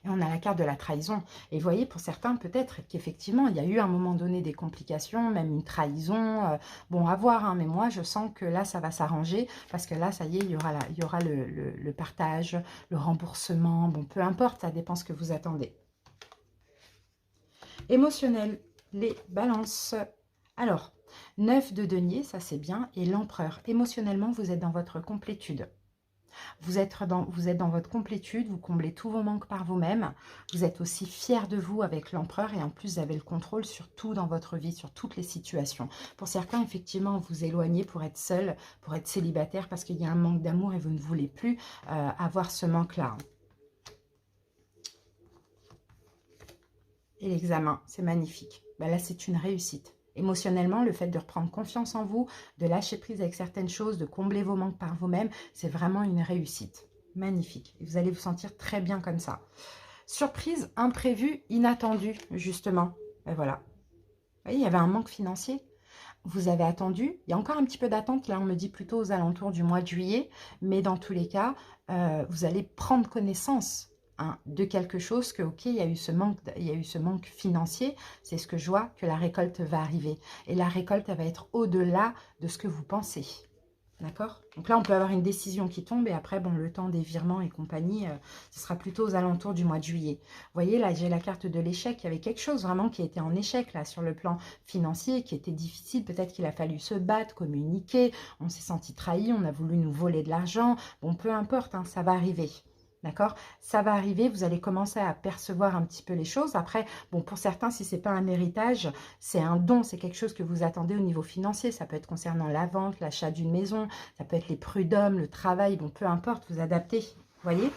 Et on a la carte de la trahison. Et vous voyez, pour certains, peut-être qu'effectivement, il y a eu à un moment donné des complications, même une trahison. Bon, à voir, hein, mais moi, je sens que là, ça va s'arranger parce que là, ça y est, il y aura le partage, le remboursement. Bon, peu importe, ça dépend ce que vous attendez. Émotionnel, les balances. Alors, 9 de denier, ça c'est bien, et l'empereur. Émotionnellement, vous êtes dans votre complétude. Vous êtes dans votre complétude, vous comblez tous vos manques par vous-même. Vous êtes aussi fier de vous avec l'empereur et en plus, vous avez le contrôle sur tout dans votre vie, sur toutes les situations. Pour certains, effectivement, vous vous éloignez pour être seul, pour être célibataire parce qu'il y a un manque d'amour et vous ne voulez plus avoir ce manque-là. Et l'examen, c'est magnifique. Ben là, c'est une réussite. Émotionnellement, le fait de reprendre confiance en vous, de lâcher prise avec certaines choses, de combler vos manques par vous-même, c'est vraiment une réussite. Magnifique. Et vous allez vous sentir très bien comme ça. Surprise, imprévue, inattendue, justement. Et voilà. Vous voyez, il y avait un manque financier. Vous avez attendu. Il y a encore un petit peu d'attente. Là, on me dit plutôt aux alentours du mois de juillet. Mais dans tous les cas, vous allez prendre connaissance de quelque chose que, ok, il y a eu ce manque financier, c'est ce que je vois, que la récolte va arriver. Et la récolte, elle va être au-delà de ce que vous pensez. D'accord? Donc là, on peut avoir une décision qui tombe et après, bon, le temps des virements et compagnie, ce sera plutôt aux alentours du mois de juillet. Vous voyez, là, j'ai la carte de l'échec. Il y avait quelque chose vraiment qui était en échec, là, sur le plan financier, qui était difficile. Peut-être qu'il a fallu se battre, communiquer. On s'est senti trahi, on a voulu nous voler de l'argent. Bon, peu importe, hein, ça va arriver. D'accord? Ça va arriver, vous allez commencer à percevoir un petit peu les choses. Après, bon, pour certains, si ce n'est pas un héritage, c'est un don, c'est quelque chose que vous attendez au niveau financier. Ça peut être concernant la vente, l'achat d'une maison, ça peut être les prud'hommes, le travail, bon, peu importe, vous adaptez. Vous voyez?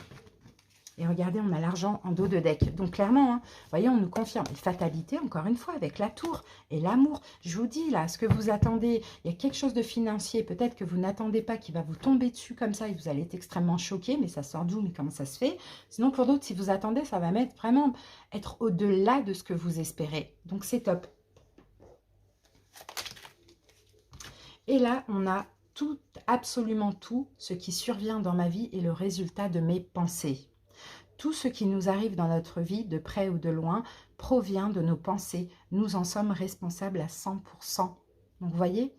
Et regardez, on a l'argent en dos de deck. Donc clairement, hein, vous voyez, on nous confirme. Et fatalité, encore une fois, avec la tour et l'amour. Je vous dis, là, ce que vous attendez, il y a quelque chose de financier, peut-être que vous n'attendez pas, qui va vous tomber dessus comme ça, et vous allez être extrêmement choqué, mais ça sort d'où, mais comment ça se fait? Sinon, pour d'autres, si vous attendez, ça va vraiment être au-delà de ce que vous espérez. Donc c'est top. Et là, on a tout, absolument tout, ce qui survient dans ma vie est le résultat de mes pensées. Tout ce qui nous arrive dans notre vie, de près ou de loin, provient de nos pensées. Nous en sommes responsables à 100%. Donc, vous voyez,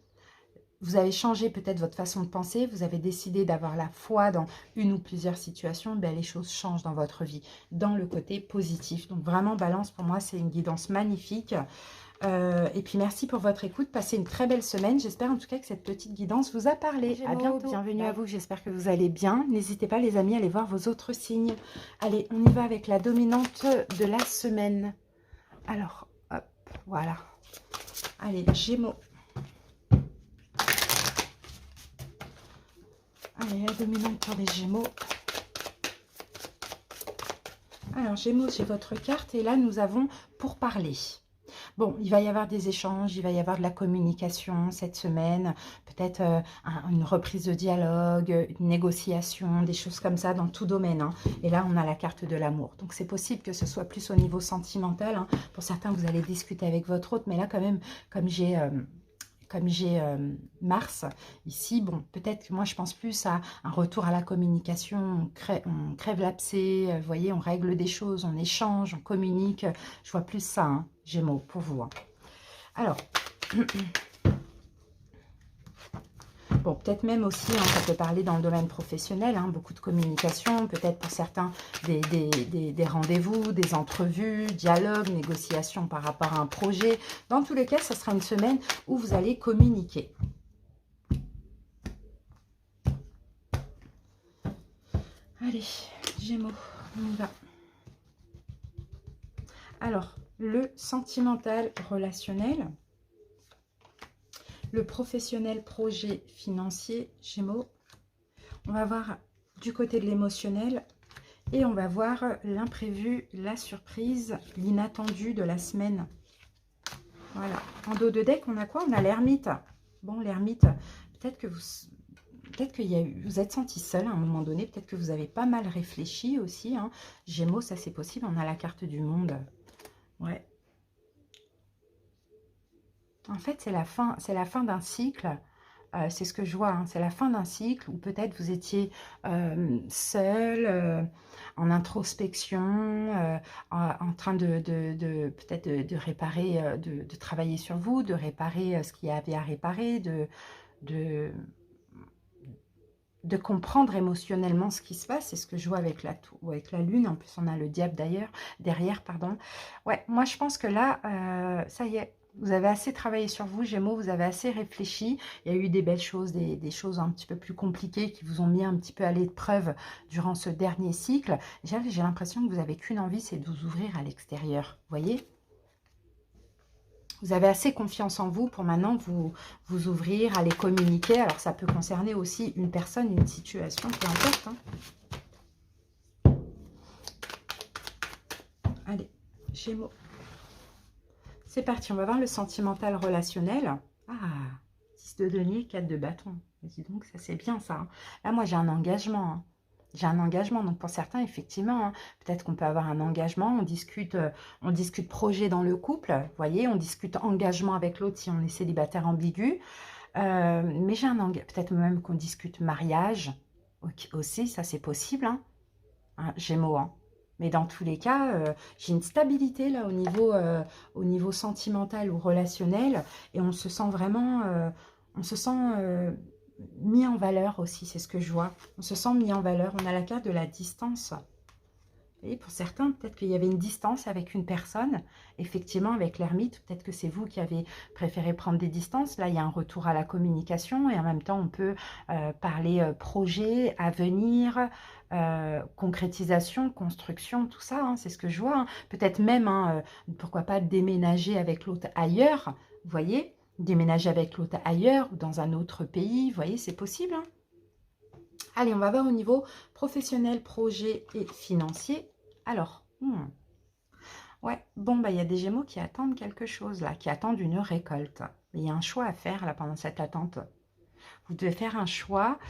vous avez changé peut-être votre façon de penser, vous avez décidé d'avoir la foi dans une ou plusieurs situations, ben les choses changent dans votre vie, dans le côté positif. Donc, vraiment, Balance, pour moi, c'est une guidance magnifique. Et puis merci pour votre écoute, passez une très belle semaine, j'espère en tout cas que cette petite guidance vous a parlé. À bientôt, bienvenue à vous, j'espère que vous allez bien, n'hésitez pas les amis à aller voir vos autres signes. Allez, on y va avec la dominante de la semaine. Alors, hop, voilà. Allez, Gémeaux. Allez, la dominante pour les Gémeaux. Alors, Gémeaux, j'ai votre carte et là, nous avons pour parler. Bon, il va y avoir des échanges, il va y avoir de la communication cette semaine, peut-être une reprise de dialogue, une négociation, des choses comme ça dans tout domaine. Hein. Et là, on a la carte de l'amour. Donc, c'est possible que ce soit plus au niveau sentimental. Hein. Pour certains, vous allez discuter avec votre hôte, mais là, quand même, comme j'ai Mars ici, bon, peut-être que moi je pense plus à un retour à la communication, on crève l'abcès, vous voyez, on règle des choses, on échange, on communique, je vois plus ça, hein, Gémeaux, pour vous. Hein. Alors, bon, peut-être même aussi, hein, ça peut parler dans le domaine professionnel, hein, beaucoup de communication, peut-être pour certains des rendez-vous, des entrevues, dialogues, négociations par rapport à un projet. Dans tous les cas, ça sera une semaine où vous allez communiquer. Allez, Gémeaux, on y va. Alors, le sentimental relationnel. le professionnel, projet financier, Gémeaux. On va voir du côté de l'émotionnel et on va voir l'imprévu, la surprise, l'inattendu de la semaine. Voilà. En dos de deck, on a quoi? On a l'ermite. Bon, l'ermite, peut-être que vous êtes senti seul à un moment donné. Peut-être que vous avez pas mal réfléchi aussi. Hein. Gémeaux, ça c'est possible. On a la carte du monde. Ouais. En fait, c'est la fin d'un cycle. C'est ce que je vois. Hein. C'est la fin d'un cycle où peut-être vous étiez seul, en introspection, en train de peut-être de réparer, de travailler sur vous, de réparer ce qu'il y avait à réparer, de, de comprendre émotionnellement ce qui se passe. C'est ce que je vois avec la lune. En plus, on a le diable d'ailleurs, derrière, pardon. Ouais, moi, je pense que là, ça y est, vous avez assez travaillé sur vous, Gémeaux, vous avez assez réfléchi. Il y a eu des belles choses, des choses un petit peu plus compliquées qui vous ont mis un petit peu à l'épreuve durant ce dernier cycle. J'ai l'impression que vous n'avez qu'une envie, c'est de vous ouvrir à l'extérieur. Vous voyez ? Vous avez assez confiance en vous pour maintenant vous ouvrir, aller communiquer. Alors, ça peut concerner aussi une personne, une situation, peu importe. Hein. Allez, Gémeaux. C'est parti, on va voir le sentimental relationnel. Ah, 6 de denier, 4 de bâton. Dis donc, ça c'est bien ça. Hein. Là, moi, j'ai un engagement. Hein. J'ai un engagement, donc pour certains, effectivement, hein, peut-être qu'on peut avoir un engagement, on discute projet dans le couple, vous voyez, on discute engagement avec l'autre si on est célibataire ambigu, mais j'ai un engagement, peut-être même qu'on discute mariage, aussi, ça c'est possible, hein, Gémeaux, hein. Mais dans tous les cas, j'ai une stabilité là au niveau sentimental ou relationnel, et on se sent vraiment, on se sent mis en valeur aussi, c'est ce que je vois. On se sent mis en valeur. On a la carte de la distance. Et pour certains, peut-être qu'il y avait une distance avec une personne. Effectivement, avec l'ermite, peut-être que c'est vous qui avez préféré prendre des distances. Là, il y a un retour à la communication et en même temps, on peut parler projet, avenir, concrétisation, construction, tout ça. Hein, c'est ce que je vois. Hein. Peut-être même, hein, pourquoi pas déménager avec l'autre ailleurs, vous voyez, déménager avec l'autre ailleurs ou dans un autre pays, vous voyez, c'est possible. Hein. Allez, on va voir au niveau professionnel, projet et financier. Alors, ouais, bon, bah, il y a des Gémeaux qui attendent quelque chose là, qui attendent une récolte. Il y a un choix à faire là pendant cette attente. Vous devez faire un choix,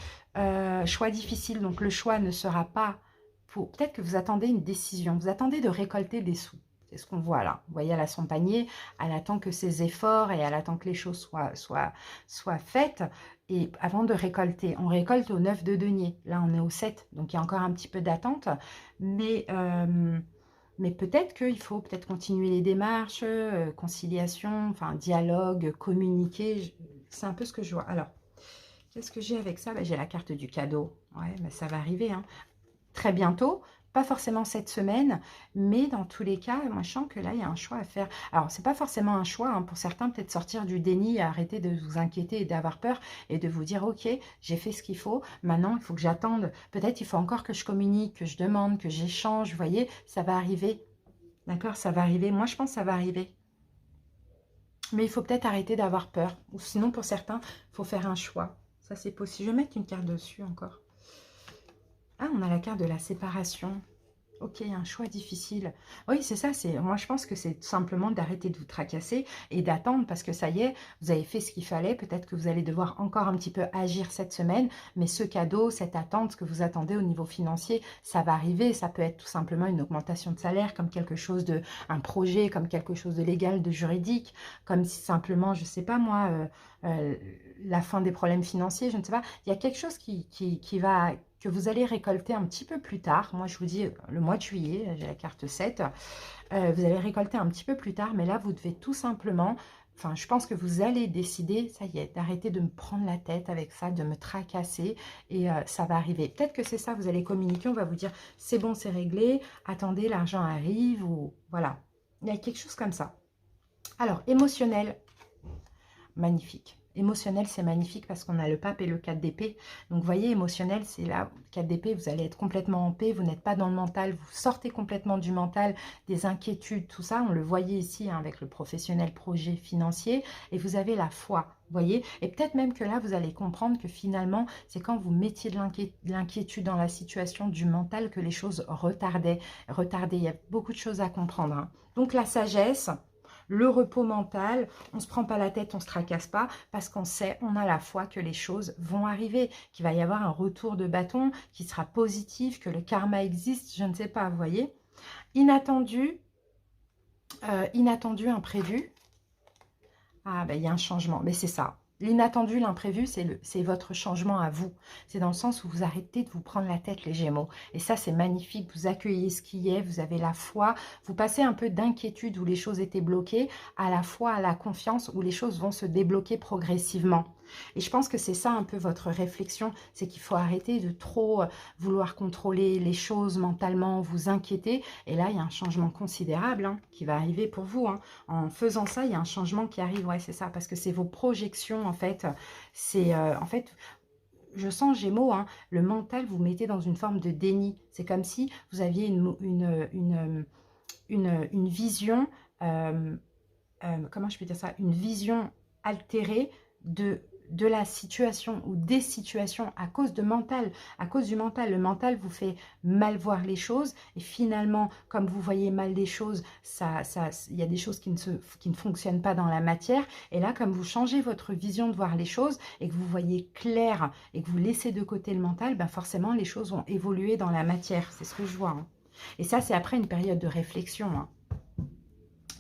choix difficile. Donc, le choix ne sera pas pour... Peut-être que vous attendez une décision, vous attendez de récolter des sous. C'est ce qu'on voit là. Vous voyez, elle a son panier, elle attend que ses efforts et elle attend que les choses soient faites. Et avant de récolter, on récolte au 9 de denier. Là, on est au 7, donc il y a encore un petit peu d'attente. Mais peut-être qu'il faut peut-être continuer les démarches, conciliation, enfin dialogue, communiquer. C'est un peu ce que je vois. Alors, qu'est-ce que j'ai avec ça? J'ai la carte du cadeau. Ouais, mais ça va arriver. Hein. Très bientôt. Pas forcément cette semaine, mais dans tous les cas, moi je sens que là, il y a un choix à faire. Alors, c'est pas forcément un choix, hein, pour certains, peut-être sortir du déni, arrêter de vous inquiéter et d'avoir peur, et de vous dire, ok, j'ai fait ce qu'il faut, maintenant, il faut que j'attende. Peut-être il faut encore que je communique, que je demande, que j'échange, vous voyez, ça va arriver. D'accord, ça va arriver. Moi, je pense que ça va arriver. Mais il faut peut-être arrêter d'avoir peur. Ou sinon, pour certains, il faut faire un choix. Ça, c'est possible. Je vais mettre une carte dessus encore. Ah, on a la carte de la séparation. Ok, un choix difficile. Oui, c'est ça. Moi, je pense que c'est tout simplement d'arrêter de vous tracasser et d'attendre parce que ça y est, vous avez fait ce qu'il fallait. Peut-être que vous allez devoir encore un petit peu agir cette semaine, mais ce cadeau, cette attente, ce que vous attendez au niveau financier, ça va arriver. Ça peut être tout simplement une augmentation de salaire, comme quelque chose un projet, comme quelque chose de légal, de juridique, comme si simplement, je ne sais pas moi, la fin des problèmes financiers, je ne sais pas. Il y a quelque chose que vous allez récolter un petit peu plus tard. Moi, je vous dis le mois de juillet, j'ai la carte 7. Vous allez récolter un petit peu plus tard, mais là, vous devez tout simplement... Enfin, je pense que vous allez décider, ça y est, d'arrêter de me prendre la tête avec ça, de me tracasser, et ça va arriver. Peut-être que c'est ça, vous allez communiquer, on va vous dire, c'est bon, c'est réglé, attendez, l'argent arrive, ou voilà. Il y a quelque chose comme ça. Alors, émotionnel, magnifique. Émotionnel, c'est magnifique parce qu'on a le pape et le 4 d'épée. Donc, vous voyez, émotionnel, c'est là, 4 d'épée, vous allez être complètement en paix, vous n'êtes pas dans le mental, vous sortez complètement du mental, des inquiétudes, tout ça. On le voyait ici hein, avec le professionnel projet financier. Et vous avez la foi, vous voyez. Et peut-être même que là, vous allez comprendre que finalement, c'est quand vous mettiez de l'inquiétude dans la situation du mental que les choses retardaient. Il y a beaucoup de choses à comprendre. Hein. Donc, la sagesse... Le repos mental, on ne se prend pas la tête, on ne se tracasse pas, parce qu'on sait, on a la foi que les choses vont arriver, qu'il va y avoir un retour de bâton qui sera positif, que le karma existe, je ne sais pas, vous voyez. Inattendu, imprévu. Ah, ben il y a un changement, mais c'est ça. L'inattendu, l'imprévu, c'est votre changement à vous. C'est dans le sens où vous arrêtez de vous prendre la tête, les Gémeaux. Et ça, c'est magnifique. Vous accueillez ce qui est, vous avez la foi. Vous passez un peu d'inquiétude où les choses étaient bloquées, à la foi, à la confiance, où les choses vont se débloquer progressivement. Et je pense que c'est ça un peu votre réflexion, c'est qu'il faut arrêter de trop vouloir contrôler les choses mentalement, vous inquiéter. Et là, il y a un changement considérable hein, qui va arriver pour vous. Hein. En faisant ça, il y a un changement qui arrive. Ouais, c'est ça, parce que c'est vos projections, en fait. C'est, en fait, je sens Gémeaux, hein, le mental, vous mettez dans une forme de déni. C'est comme si vous aviez une vision, comment je peux dire ça, une vision altérée de la situation ou des situations à cause à cause du mental. Le mental vous fait mal voir les choses et finalement, comme vous voyez mal les choses, il y a des choses qui ne fonctionnent pas dans la matière. Et là, comme vous changez votre vision de voir les choses et que vous voyez clair et que vous laissez de côté le mental, ben forcément, les choses vont évoluer dans la matière. C'est ce que je vois. Hein. Et ça, c'est après une période de réflexion. Hein.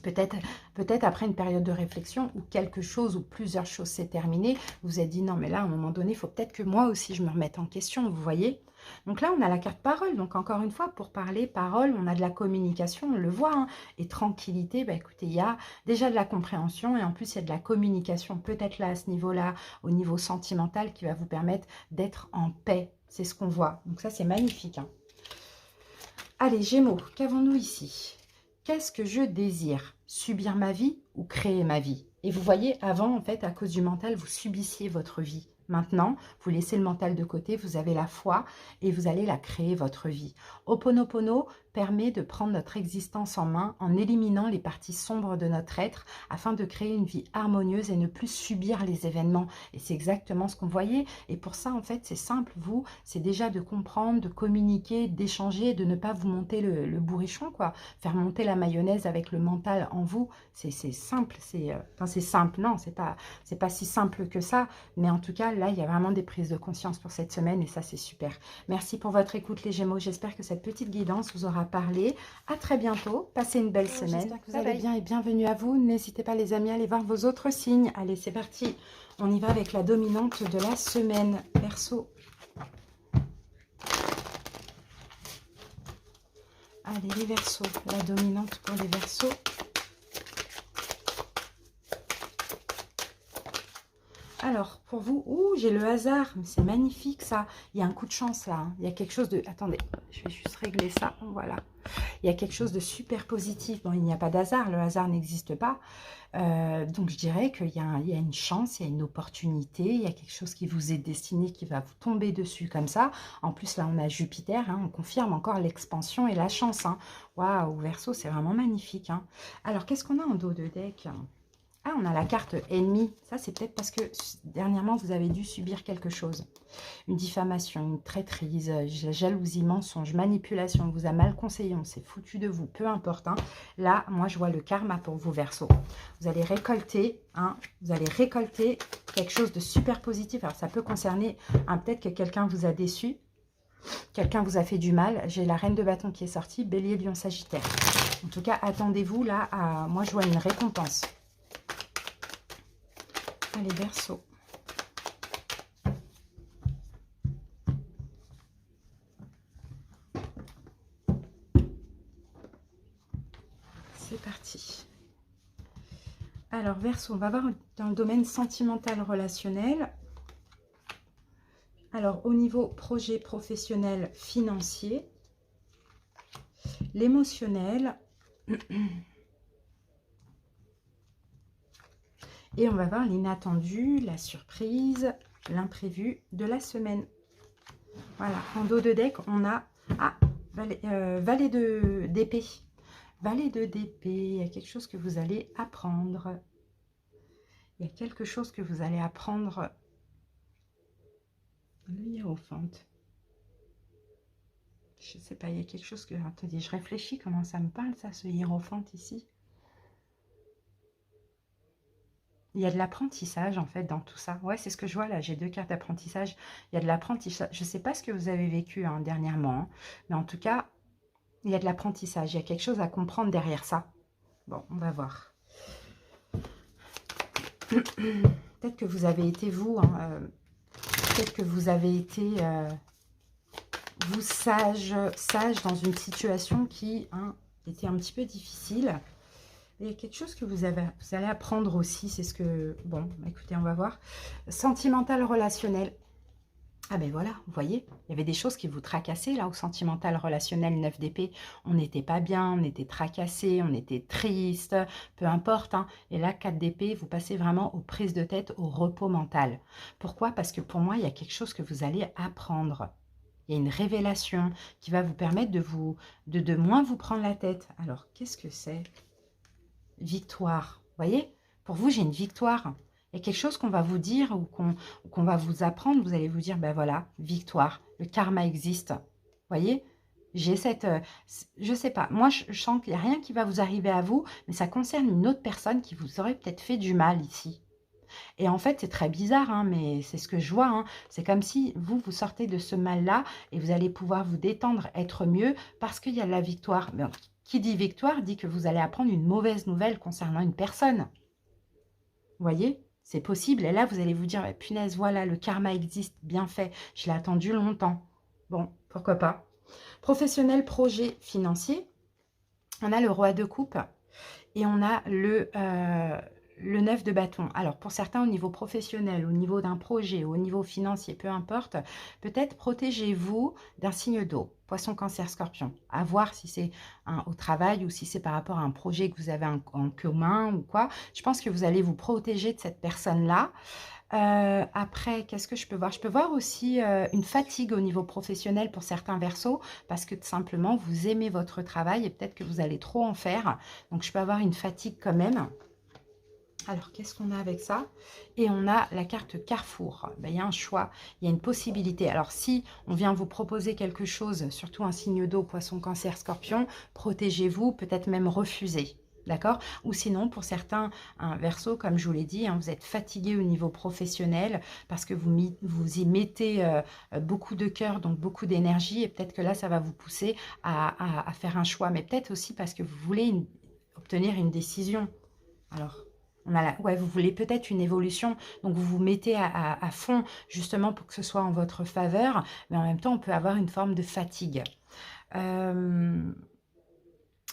Peut-être après une période de réflexion où quelque chose ou plusieurs choses s'est terminé, vous vous êtes dit non mais là à un moment donné, il faut peut-être que moi aussi je me remette en question, vous voyez. Donc là on a la carte parole, donc encore une fois pour parler parole, on a de la communication, on le voit, hein, et tranquillité, bah écoutez, il y a déjà de la compréhension et en plus il y a de la communication, peut-être là à ce niveau-là, au niveau sentimental qui va vous permettre d'être en paix, c'est ce qu'on voit. Donc ça c'est magnifique. Hein. Allez Gémeaux, qu'avons-nous ici ? Qu'est-ce que je désire? Subir ma vie ou créer ma vie? Et vous voyez, avant, en fait, à cause du mental, vous subissiez votre vie. Maintenant, vous laissez le mental de côté, vous avez la foi et vous allez la créer, votre vie. Ho'oponopono permet de prendre notre existence en main en éliminant les parties sombres de notre être afin de créer une vie harmonieuse et ne plus subir les événements. Et c'est exactement ce qu'on voyait. Et pour ça, en fait, c'est simple, vous, c'est déjà de comprendre, de communiquer, d'échanger, de ne pas vous monter le bourrichon, quoi. Faire monter la mayonnaise avec le mental en vous, c'est simple. Enfin, c'est simple, non, c'est pas si simple que ça. Mais en tout cas, là, il y a vraiment des prises de conscience pour cette semaine et ça, c'est super. Merci pour votre écoute, les Gémeaux. J'espère que cette petite guidance vous aura parlé. À très bientôt. Passez une belle semaine. J'espère que vous allez bien et bienvenue à vous. N'hésitez pas, les amis, à aller voir vos autres signes. Allez, c'est parti. On y va avec la dominante de la semaine. Verseau. Allez, les Verseaux. La dominante pour les Verseaux. Alors, pour vous, j'ai le hasard, c'est magnifique ça. Il y a un coup de chance là, hein. Il y a quelque chose de... Attendez, je vais juste régler ça, voilà. Il y a quelque chose de super positif. Bon, il n'y a pas d'hasard, le hasard n'existe pas. Donc, je dirais qu'il y a une chance, il y a une opportunité, il y a quelque chose qui vous est destiné, qui va vous tomber dessus comme ça. En plus, là, on a Jupiter, hein, on confirme encore l'expansion et la chance. Hein. Waouh, Verseau, c'est vraiment magnifique. Hein. Alors, qu'est-ce qu'on a en dos de deck ? Ah, on a la carte ennemi. Ça, c'est peut-être parce que dernièrement, vous avez dû subir quelque chose. Une diffamation, une traîtrise, jalousie, mensonge, manipulation. On vous a mal conseillé, on s'est foutu de vous. Peu importe. Hein. Là, moi, je vois le karma pour vous, Verseau. Vous allez récolter, quelque chose de super positif. Alors, ça peut concerner, peut-être que quelqu'un vous a déçu. Quelqu'un vous a fait du mal. J'ai la reine de bâton qui est sortie. Bélier, Lion, Sagittaire. En tout cas, attendez-vous là à... Moi, je vois une récompense. Allez, Verseau. C'est parti. Alors, Verseau, on va voir dans le domaine sentimental relationnel. Alors, au niveau projet professionnel financier, l'émotionnel... Et on va voir l'inattendu, la surprise, l'imprévu de la semaine. Voilà, en dos de deck, on a valet d'épée. Valet d'épée, il y a quelque chose que vous allez apprendre. Il y a quelque chose que vous allez apprendre. Le hiérophante. Je sais pas, il y a quelque chose que... Attendez, je réfléchis comment ça me parle, ça, ce hiérophante ici. Il y a de l'apprentissage, en fait, dans tout ça. Ouais, c'est ce que je vois, là. J'ai 2 cartes d'apprentissage. Il y a de l'apprentissage. Je ne sais pas ce que vous avez vécu dernièrement, hein, mais en tout cas, il y a de l'apprentissage. Il y a quelque chose à comprendre derrière ça. Bon, on va voir. Peut-être que vous avez été, vous, peut-être que vous avez été... vous sage dans une situation qui était un petit peu difficile. Il y a quelque chose que vous allez apprendre aussi, c'est ce que... Bon, écoutez, on va voir. Sentimental relationnel. Ah ben voilà, vous voyez, il y avait des choses qui vous tracassaient là au sentimental relationnel 9 d'épée. On n'était pas bien, on était tracassé, on était triste, peu importe. Hein. Et là, 4 d'épée, vous passez vraiment aux prises de tête, au repos mental. Pourquoi? Parce que pour moi, il y a quelque chose que vous allez apprendre. Il y a une révélation qui va vous permettre de moins vous prendre la tête. Alors, qu'est-ce que c'est? Victoire. Vous voyez? Pour vous, j'ai une victoire. Il y a quelque chose qu'on va vous dire ou qu'on va vous apprendre. Vous allez vous dire, ben voilà, victoire. Le karma existe. Vous voyez? J'ai cette... je sais pas. Moi, je sens qu'il n'y a rien qui va vous arriver à vous, mais ça concerne une autre personne qui vous aurait peut-être fait du mal ici. Et en fait, c'est très bizarre, hein, mais c'est ce que je vois. Hein. C'est comme si vous sortez de ce mal-là et vous allez pouvoir vous détendre, être mieux, parce qu'il y a la victoire. Mais qui dit victoire dit que vous allez apprendre une mauvaise nouvelle concernant une personne. Vous voyez? C'est possible. Et là, vous allez vous dire, punaise, voilà, le karma existe, bien fait. Je l'ai attendu longtemps. Bon, pourquoi pas. Professionnel, projet, financier. On a le roi de coupe et on a le 9 de bâton. Alors, pour certains, au niveau professionnel, au niveau d'un projet, au niveau financier, peu importe, peut-être protégez-vous d'un signe d'eau. Poisson, cancer, scorpion. À voir si c'est au travail ou si c'est par rapport à un projet que vous avez en commun ou quoi. Je pense que vous allez vous protéger de cette personne-là. Après, qu'est-ce que je peux voir? Je peux voir aussi une fatigue au niveau professionnel pour certains versos, parce que tout simplement, vous aimez votre travail et peut-être que vous allez trop en faire. Donc, je peux avoir une fatigue quand même. Alors, qu'est-ce qu'on a avec ça? Et on a la carte Carrefour. Ben, il y a un choix, il y a une possibilité. Alors, si on vient vous proposer quelque chose, surtout un signe d'eau, poisson, cancer, scorpion, protégez-vous, peut-être même refusez. D'accord? Ou sinon, pour certains Verseaux, comme je vous l'ai dit, vous êtes fatigué au niveau professionnel parce que vous y mettez beaucoup de cœur, donc beaucoup d'énergie. Et peut-être que là, ça va vous pousser à faire un choix. Mais peut-être aussi parce que vous voulez obtenir une décision. Alors, ouais, vous voulez peut-être une évolution, donc vous vous mettez à fond justement pour que ce soit en votre faveur, mais en même temps, on peut avoir une forme de fatigue.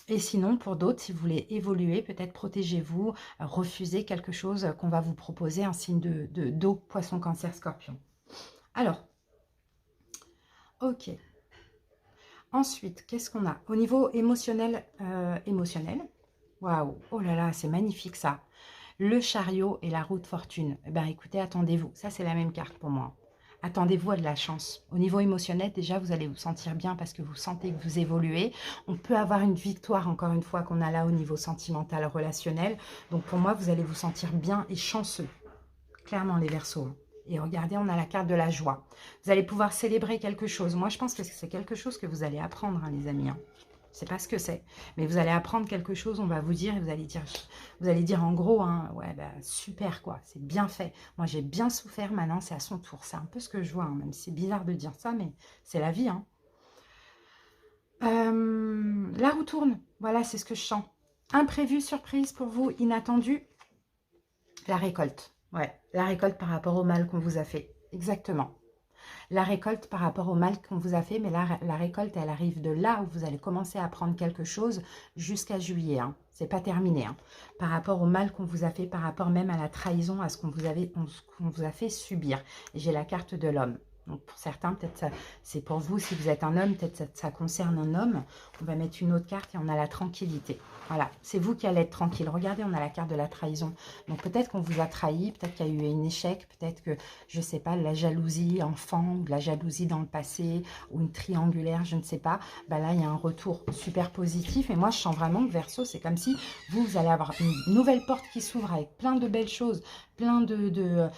Et sinon, pour d'autres, si vous voulez évoluer, peut-être protégez-vous, refusez quelque chose qu'on va vous proposer, un signe d'eau, poisson, cancer, scorpion. Alors, ok. Ensuite, qu'est-ce qu'on a? Au niveau émotionnel, waouh, oh là là, c'est magnifique ça. Le chariot et la roue de fortune. Eh bien, écoutez, attendez-vous. Ça, c'est la même carte pour moi. Attendez-vous à de la chance. Au niveau émotionnel, déjà, vous allez vous sentir bien parce que vous sentez que vous évoluez. On peut avoir une victoire, encore une fois, qu'on a là au niveau sentimental, relationnel. Donc, pour moi, vous allez vous sentir bien et chanceux. Clairement, les Verseaux. Et regardez, on a la carte de la joie. Vous allez pouvoir célébrer quelque chose. Moi, je pense que c'est quelque chose que vous allez apprendre, les amis. Je ne sais pas ce que c'est, mais vous allez apprendre quelque chose, on va vous dire, et vous allez dire en gros, ouais, bah, super quoi, c'est bien fait. Moi, j'ai bien souffert, maintenant, c'est à son tour. C'est un peu ce que je vois, même si c'est bizarre de dire ça, mais c'est la vie. La roue tourne, voilà, c'est ce que je sens. Imprévu, surprise pour vous, inattendu, la récolte. Ouais, la récolte par rapport au mal qu'on vous a fait. Exactement. La récolte par rapport au mal qu'on vous a fait, mais la récolte, elle arrive de là où vous allez commencer à apprendre quelque chose jusqu'à juillet. C'est pas terminé. Par rapport au mal qu'on vous a fait, par rapport même à la trahison, à ce qu'on vous a fait subir. Et j'ai la carte de l'homme. Donc pour certains, peut-être ça, c'est pour vous, si vous êtes un homme, peut-être ça concerne un homme. On va mettre une autre carte et on a la tranquillité. Voilà, c'est vous qui allez être tranquille. Regardez, on a la carte de la trahison. Donc peut-être qu'on vous a trahi, peut-être qu'il y a eu un échec, peut-être que, je ne sais pas, la jalousie enfant, ou de la jalousie dans le passé, ou une triangulaire, je ne sais pas. Bah là, il y a un retour super positif. Et moi, je sens vraiment que Verseau, c'est comme si vous allez avoir une nouvelle porte qui s'ouvre avec plein de belles choses, plein de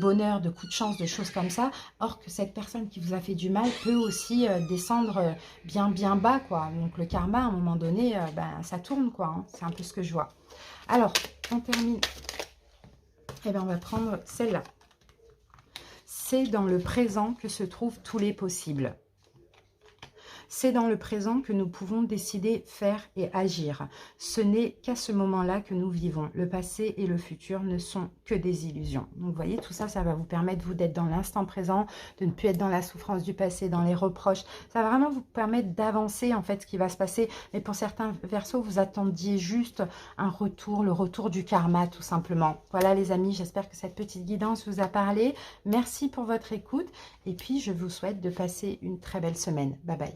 bonheur, de coups de chance, de choses comme ça. Or que cette personne qui vous a fait du mal peut aussi descendre bien bas, quoi. Donc le karma, à un moment donné, ben, ça tourne, quoi. Hein. C'est un peu ce que je vois. Alors, on termine. Eh bien, on va prendre celle-là. C'est dans le présent que se trouvent tous les possibles. C'est dans le présent que nous pouvons décider, faire et agir. Ce n'est qu'à ce moment-là que nous vivons. Le passé et le futur ne sont que des illusions. Donc, vous voyez, tout ça, ça va vous permettre, vous, d'être dans l'instant présent, de ne plus être dans la souffrance du passé, dans les reproches. Ça va vraiment vous permettre d'avancer, en fait, ce qui va se passer. Mais pour certains Verseaux, vous attendiez juste un retour, le retour du karma, tout simplement. Voilà, les amis, j'espère que cette petite guidance vous a parlé. Merci pour votre écoute. Et puis, je vous souhaite de passer une très belle semaine. Bye bye.